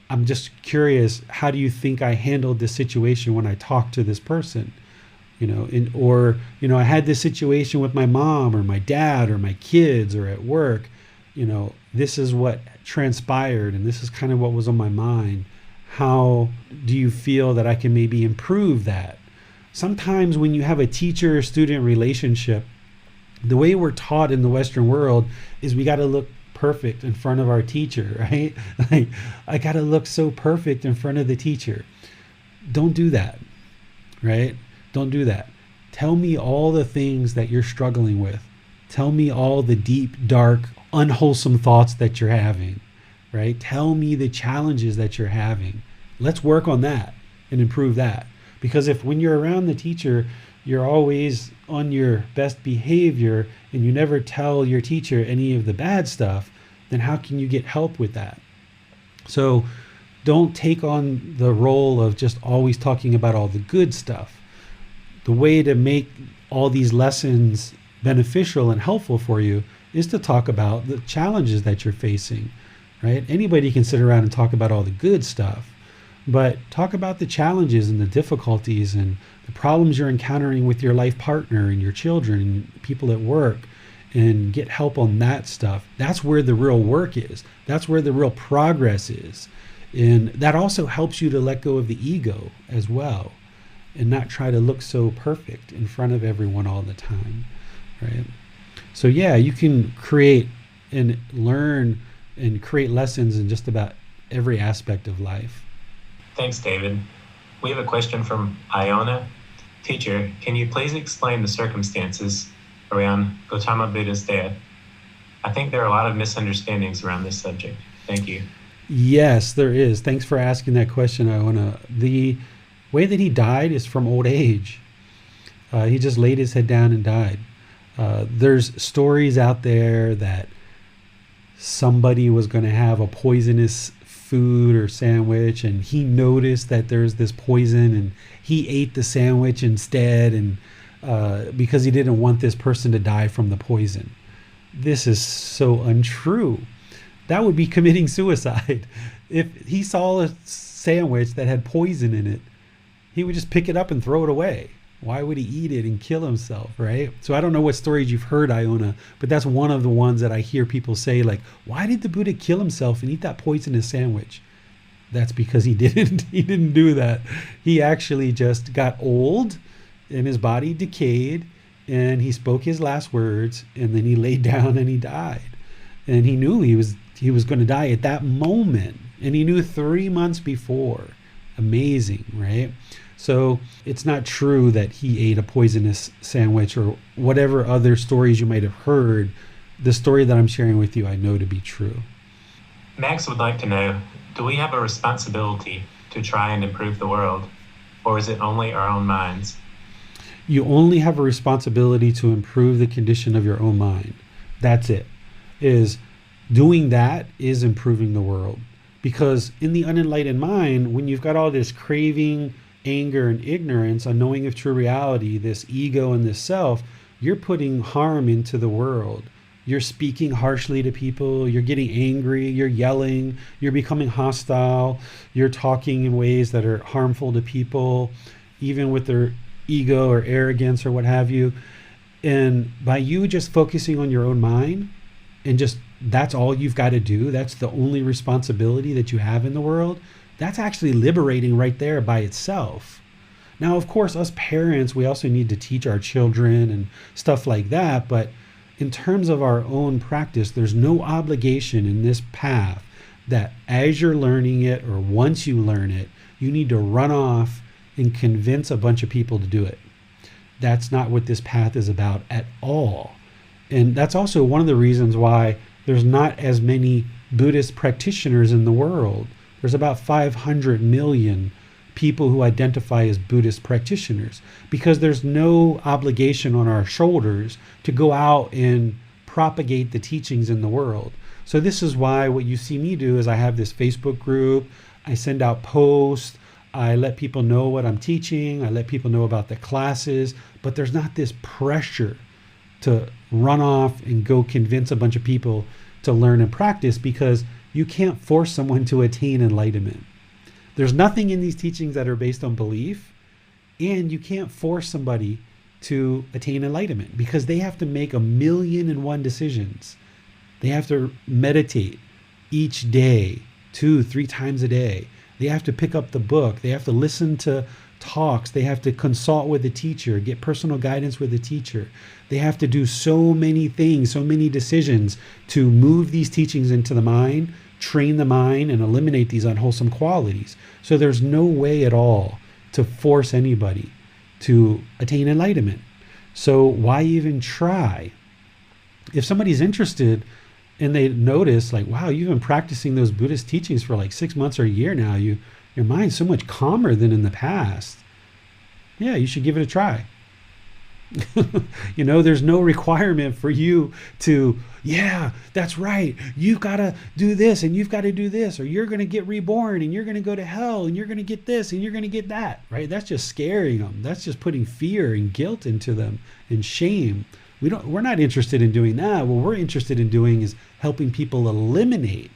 I'm just curious, how do you think I handled this situation when I talked to this person? I had this situation with my mom or my dad or my kids or at work. This is what transpired and this is kind of what was on my mind. How do you feel that I can maybe improve that? Sometimes when you have a teacher-student relationship, The way we're taught in the Western world is we got to look perfect in front of our teacher, right? Like, I got to look so perfect in front of the teacher. Don't do that, right? Don't do that. Tell me all the things that you're struggling with. Tell me all the deep, dark, unwholesome thoughts that you're having, right? Tell me the challenges that you're having. Let's work on that and improve that. Because if when you're around the teacher, you're always on your best behavior and you never tell your teacher any of the bad stuff, then how can you get help with that? So don't take on the role of just always talking about all the good stuff. The way to make all these lessons beneficial and helpful for you is to talk about the challenges that you're facing, right? Anybody can sit around and talk about all the good stuff, but talk about the challenges and the difficulties and the problems you're encountering with your life partner and your children and people at work, and get help on that stuff. That's where the real work is. That's where the real progress is. And that also helps you to let go of the ego as well and not try to look so perfect in front of everyone all the time, right? So yeah, you can create and learn and create lessons in just about every aspect of life. Thanks, David. We have a question from Iona. Teacher, can you please explain the circumstances around Gotama Buddha's death? I think there are a lot of misunderstandings around this subject. Thank you. Yes, there is. Thanks for asking that question, Iona. The way that he died is from old age. He just laid his head down and died. There's stories out there that somebody was going to have a poisonous food or sandwich, and he noticed that there's this poison and he ate the sandwich instead, and because he didn't want this person to die from the poison. This is so untrue. That would be committing suicide. If he saw a sandwich that had poison in it, he would just pick it up and throw it away. Why would he eat it and kill himself, right? So I don't know what stories you've heard, Iona, but that's one of the ones that I hear people say, like, why did the Buddha kill himself and eat that poisonous sandwich? That's because he didn't do that. He actually just got old and his body decayed and he spoke his last words and then he laid down and he died. And he knew he was going to die at that moment. And he knew 3 months before. Amazing, right? So it's not true that he ate a poisonous sandwich or whatever other stories you might have heard. The story that I'm sharing with you, I know to be true. Max would like to know, do we have a responsibility to try and improve the world, or is it only our own minds? You only have a responsibility to improve the condition of your own mind. That's it. Doing that is improving the world. Because in the unenlightened mind, when you've got all this craving, anger, and ignorance, unknowing of true reality, this ego and this self, you're putting harm into the world. You're speaking harshly to people, you're getting angry, you're yelling, you're becoming hostile, you're talking in ways that are harmful to people, even with their ego or arrogance or what have you. And by you just focusing on your own mind and just that's all you've got to do, that's the only responsibility that you have in the world, that's actually liberating right there by itself. Now, of course, us parents, we also need to teach our children and stuff like that. But in terms of our own practice, there's no obligation in this path that as you're learning it or once you learn it, you need to run off and convince a bunch of people to do it. That's not what this path is about at all. And that's also one of the reasons why there's not as many Buddhist practitioners in the world. There's about 500 million people who identify as Buddhist practitioners because there's no obligation on our shoulders to go out and propagate the teachings in the world. So this is why what you see me do is I have this Facebook group, I send out posts, I let people know what I'm teaching, I let people know about the classes, but there's not this pressure to run off and go convince a bunch of people to learn and practice because you can't force someone to attain enlightenment. There's nothing in these teachings that are based on belief, and you can't force somebody to attain enlightenment because they have to make 1,000,001 decisions. They have to meditate each day, 2-3 times a day. They have to pick up the book. They have to listen to talks. They have to consult with the teacher, get personal guidance with the teacher. They have to do so many things, so many decisions to move these teachings into the mind, train the mind, and eliminate these unwholesome qualities. So there's no way at all to force anybody to attain enlightenment. So why even try? If somebody's interested and they notice, like, wow, you've been practicing those Buddhist teachings for like 6 months or a year now, your mind's so much calmer than in the past. Yeah, you should give it a try. There's no requirement for you to, yeah, that's right, you've got to do this and you've got to do this, or you're going to get reborn and you're going to go to hell and you're going to get this and you're going to get that, right? That's just scaring them. That's just putting fear and guilt into them and shame. We're not interested in doing that. What we're interested in doing is helping people eliminate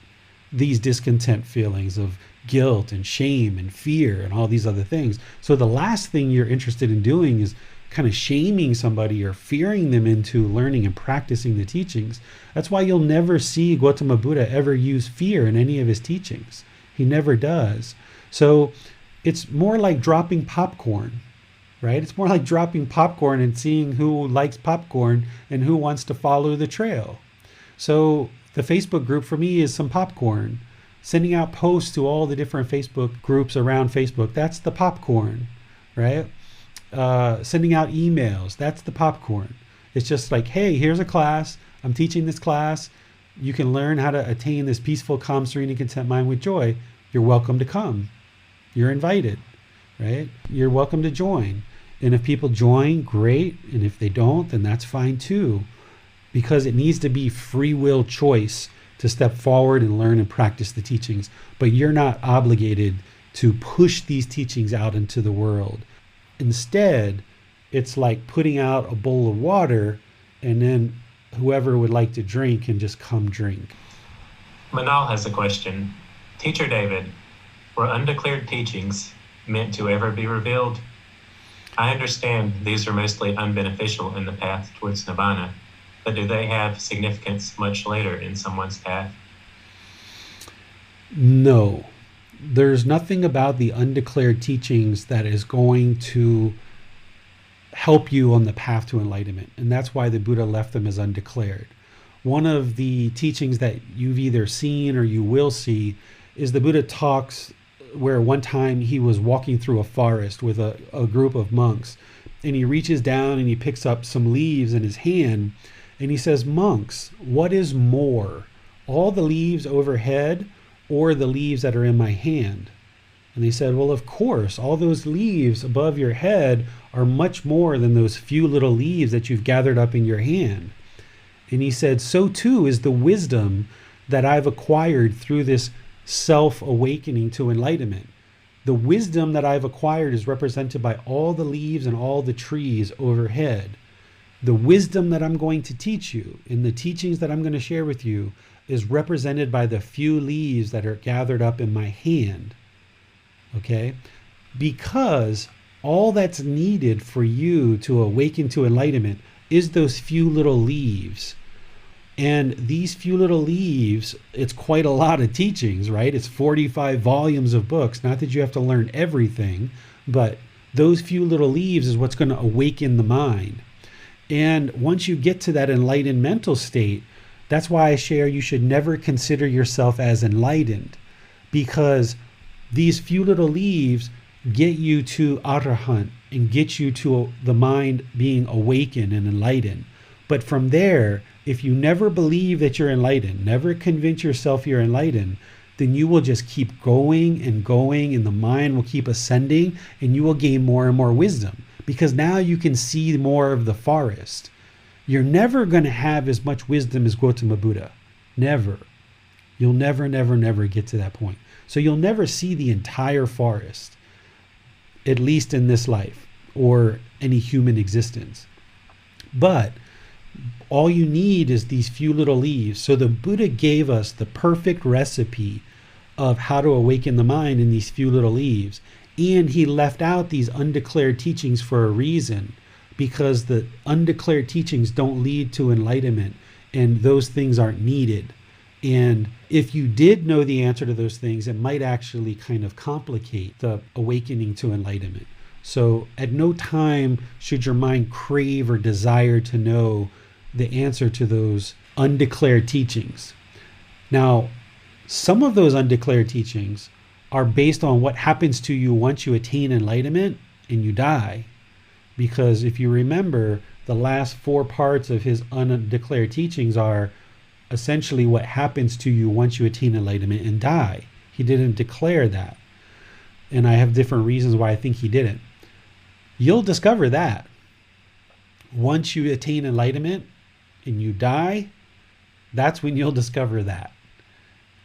these discontent feelings of guilt and shame and fear and all these other things. So the last thing you're interested in doing is kind of shaming somebody or fearing them into learning and practicing the teachings. That's why you'll never see Gotama Buddha ever use fear in any of his teachings. He never does. So it's more like dropping popcorn, right? It's more like dropping popcorn and seeing who likes popcorn and who wants to follow the trail. So the Facebook group for me is some popcorn. Sending out posts to all the different Facebook groups around Facebook, that's the popcorn, right? Sending out emails, that's the popcorn. It's just like, hey, here's a class. I'm teaching this class. You can learn how to attain this peaceful, calm, serene, and content mind with joy. You're welcome to come. You're invited, right? You're welcome to join. And if people join, great. And if they don't, then that's fine too. Because it needs to be free will choice to step forward and learn and practice the teachings. But you're not obligated to push these teachings out into the world. Instead, it's like putting out a bowl of water and then whoever would like to drink can just come drink. Manal has a question. Teacher David, were undeclared teachings meant to ever be revealed? I understand these are mostly unbeneficial in the path towards Nibbana, but do they have significance much later in someone's path? No. There's nothing about the undeclared teachings that is going to help you on the path to enlightenment. And that's why the Buddha left them as undeclared. One of the teachings that you've either seen or you will see is the Buddha talks where one time he was walking through a forest with a group of monks, and he reaches down and he picks up some leaves in his hand and he says, "Monks, what is more, all the leaves overhead or the leaves that are in my hand?" And they said, "Well, of course, all those leaves above your head are much more than those few little leaves that you've gathered up in your hand." And he said, "So too is the wisdom that I've acquired through this self-awakening to enlightenment. The wisdom that I've acquired is represented by all the leaves and all the trees overhead. The wisdom that I'm going to teach you in the teachings that I'm going to share with you is represented by the few leaves that are gathered up in my hand." Okay? Because all that's needed for you to awaken to enlightenment is those few little leaves. And these few little leaves, it's quite a lot of teachings, right? It's 45 volumes of books. Not that you have to learn everything, but those few little leaves is what's going to awaken the mind. And once you get to that enlightened mental state, that's why I share you should never consider yourself as enlightened, because these few little leaves get you to Arahant and get you to the mind being awakened and enlightened. But from there, if you never believe that you're enlightened, never convince yourself you're enlightened, then you will just keep going and going, and the mind will keep ascending, and you will gain more and more wisdom, because now you can see more of the forest. You're never going to have as much wisdom as Gotama Buddha. Never. You'll never, never, never get to that point. So you'll never see the entire forest, at least in this life or any human existence. But all you need is these few little leaves. So the Buddha gave us the perfect recipe of how to awaken the mind in these few little leaves. And he left out these undeclared teachings for a reason, because the undeclared teachings don't lead to enlightenment, and those things aren't needed. And if you did know the answer to those things, it might actually kind of complicate the awakening to enlightenment. So at no time should your mind crave or desire to know the answer to those undeclared teachings. Now, some of those undeclared teachings are based on what happens to you once you attain enlightenment and you die. Because if you remember, the last 4 parts of his undeclared teachings are essentially what happens to you once you attain enlightenment and die. He didn't declare that. And I have different reasons why I think he didn't. You'll discover that. Once you attain enlightenment and you die, that's when you'll discover that.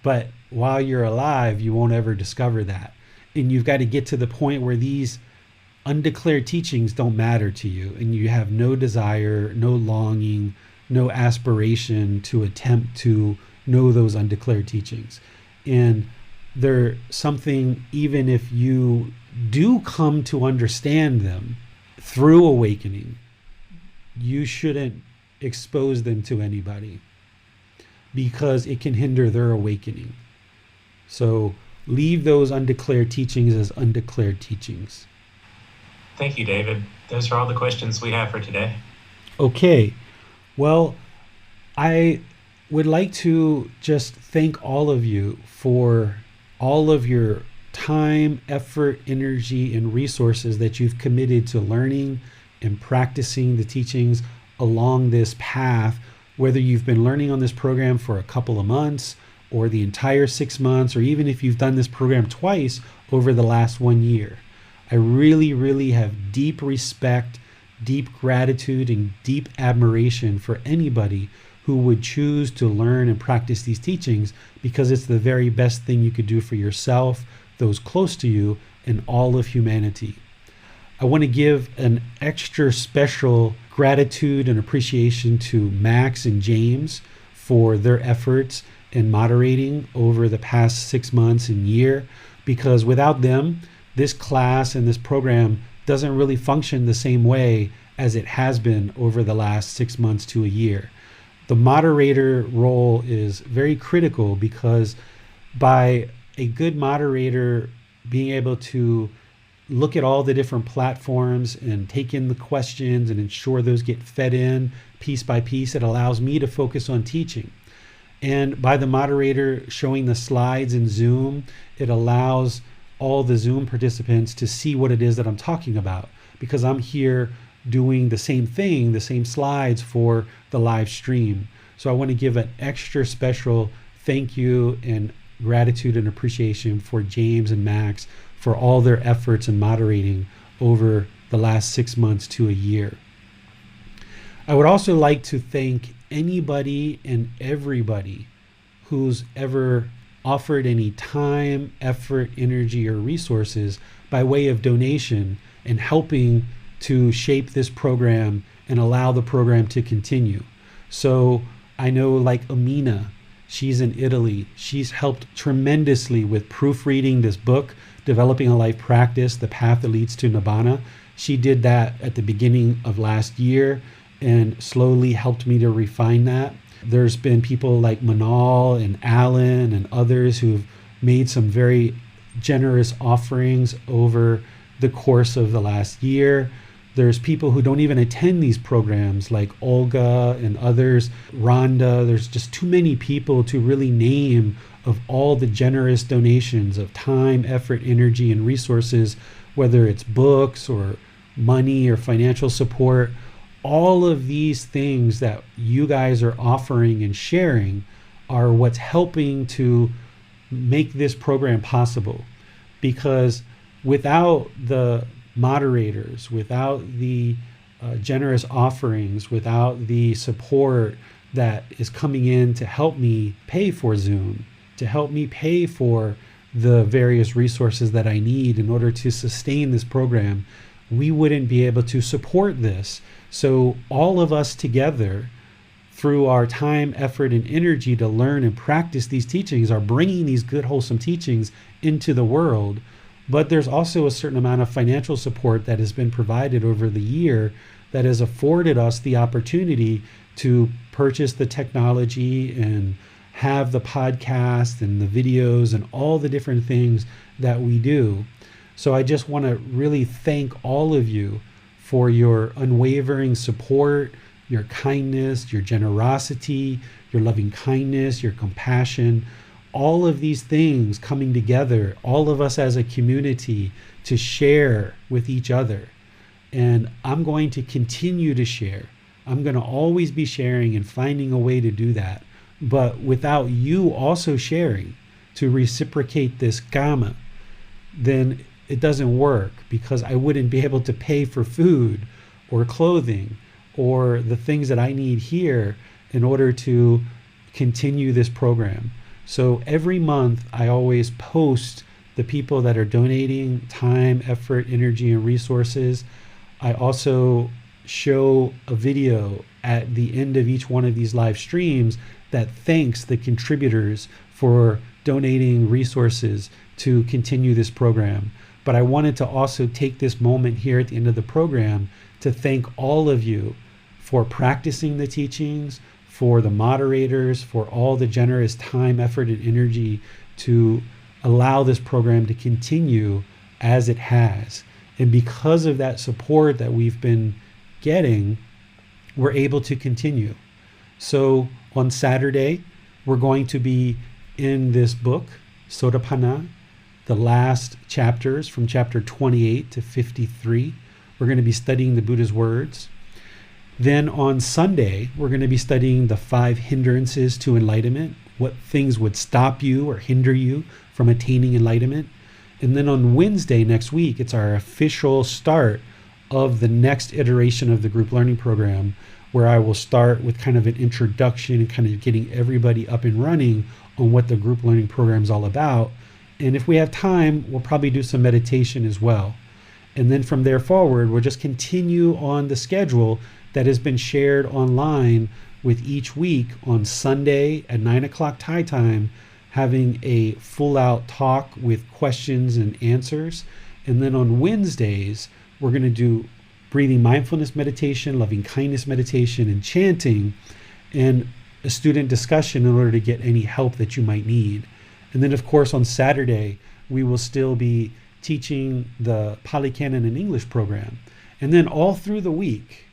But while you're alive, you won't ever discover that. And you've got to get to the point where these undeclared teachings don't matter to you, and you have no desire, no longing, no aspiration to attempt to know those undeclared teachings. And they're something, even if you do come to understand them through awakening, you shouldn't expose them to anybody, because it can hinder their awakening. So leave those undeclared teachings as undeclared teachings. Thank you, David. Those are all the questions we have for today. Okay. Well, I would like to just thank all of you for all of your time, effort, energy, and resources that you've committed to learning and practicing the teachings along this path, whether you've been learning on this program for a couple of months or the entire 6 months, or even if you've done this program twice over the last 1 year. I really, really have deep respect, deep gratitude, and deep admiration for anybody who would choose to learn and practice these teachings, because it's the very best thing you could do for yourself, those close to you, and all of humanity. I want to give an extra special gratitude and appreciation to Max and James for their efforts in moderating over the past 6 months and year, because without them, this class and this program doesn't really function the same way as it has been over the last 6 months to a year. The moderator role is very critical, because by a good moderator being able to look at all the different platforms and take in the questions and ensure those get fed in piece by piece, it allows me to focus on teaching. And by the moderator showing the slides in Zoom, it allows all the Zoom participants to see what it is that I'm talking about, because I'm here doing the same thing, the same slides for the live stream. So I want to give an extra special thank you and gratitude and appreciation for James and Max for all their efforts in moderating over the last 6 months to a year. I would also like to thank anybody and everybody who's ever offered any time, effort, energy, or resources by way of donation and helping to shape this program and allow the program to continue. So I know, like Amina, she's in Italy. She's helped tremendously with proofreading this book, Developing a Life Practice, The Path That Leads to Nibbana. She did that at the beginning of last year and slowly helped me to refine that. There's been people like Manal and Alan and others who've made some very generous offerings over the course of the last year. There's people who don't even attend these programs, like Olga and others, Rhonda. There's just too many people to really name of all the generous donations of time, effort, energy, and resources, whether it's books or money or financial support. All of these things that you guys are offering and sharing are what's helping to make this program possible. Because without the moderators, without the generous offerings, without the support that is coming in to help me pay for Zoom, to help me pay for the various resources that I need in order to sustain this program, we wouldn't be able to support this. So all of us together, through our time, effort, and energy to learn and practice these teachings, are bringing these good, wholesome teachings into the world. But there's also a certain amount of financial support that has been provided over the year that has afforded us the opportunity to purchase the technology and have the podcast and the videos and all the different things that we do. So I just want to really thank all of you for your unwavering support, your kindness, your generosity, your loving kindness, your compassion, all of these things coming together, all of us as a community to share with each other. And I'm going to continue to share. I'm going to always be sharing and finding a way to do that. But without you also sharing to reciprocate this karma, then it doesn't work, because I wouldn't be able to pay for food or clothing or the things that I need here in order to continue this program. So every month I always post the people that are donating time, effort, energy, and resources. I also show a video at the end of each one of these live streams that thanks the contributors for donating resources to continue this program. But I wanted to also take this moment here at the end of the program to thank all of you for practicing the teachings, for the moderators, for all the generous time, effort, and energy to allow this program to continue as it has. And because of that support that we've been getting, we're able to continue. So on Saturday, we're going to be in this book, Sotapanna, the last chapters from chapter 28 to 53. We're going to be studying the Buddha's words. Then on Sunday, we're going to be studying the 5 hindrances to enlightenment, what things would stop you or hinder you from attaining enlightenment. And then on Wednesday next week, it's our official start of the next iteration of the group learning program, where I will start with kind of an introduction and kind of getting everybody up and running on what the group learning program is all about. And if we have time, we'll probably do some meditation as well. And then from there forward, we'll just continue on the schedule that has been shared online, with each week on Sunday at 9 o'clock Thai time, having a full out talk with questions and answers. And then on Wednesdays, we're going to do breathing mindfulness meditation, loving kindness meditation, and chanting, and a student discussion in order to get any help that you might need. And then, of course, on Saturday, we will still be teaching the Pali Canon and English program. And then all through the week,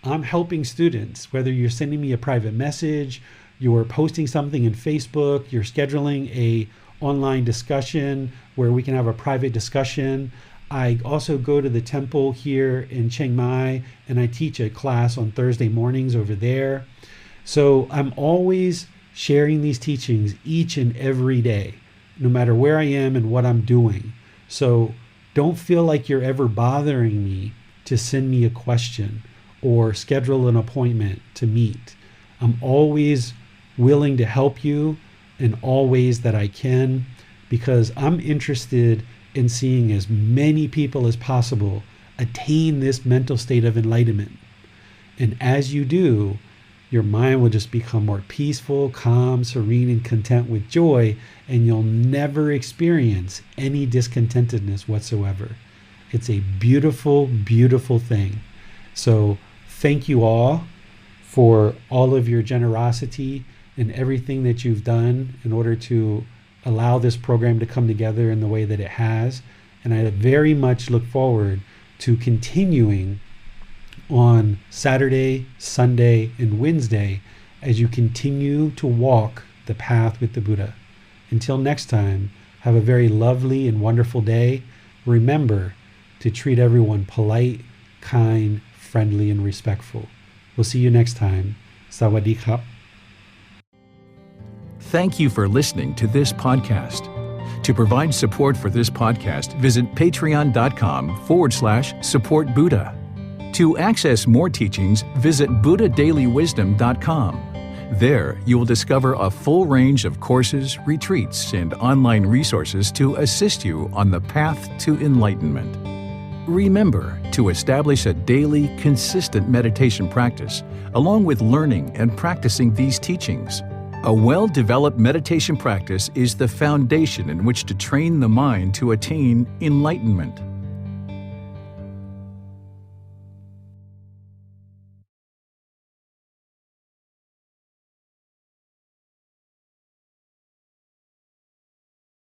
I'm helping students, whether you're sending me a private message, you're posting something in Facebook, you're scheduling a online discussion where we can have a private discussion. I also go to the temple here in Chiang Mai, and I teach a class on Thursday mornings over there. So I'm always sharing these teachings each and every day, no matter where I am and what I'm doing. So don't feel like you're ever bothering me to send me a question or schedule an appointment to meet. I'm always willing to help you in all ways that I can, because I'm interested in seeing as many people as possible attain this mental state of enlightenment. And as you do, your mind will just become more peaceful, calm, serene, and content with joy, and you'll never experience any discontentedness whatsoever. It's a beautiful, beautiful thing. So thank you all for all of your generosity and everything that you've done in order to allow this program to come together in the way that it has. And I very much look forward to continuing on Saturday, Sunday, and Wednesday as you continue to walk the path with the Buddha. Until next time, have a very lovely and wonderful day. Remember to treat everyone polite, kind, friendly, and respectful. We'll see you next time. Sawadee krap. Thank you for listening to this podcast. To provide support for this podcast, visit patreon.com/support Buddha. To access more teachings, visit buddhadailywisdom.com. There, you will discover a full range of courses, retreats, and online resources to assist you on the path to enlightenment. Remember to establish a daily, consistent meditation practice, along with learning and practicing these teachings. A well-developed meditation practice is the foundation in which to train the mind to attain enlightenment.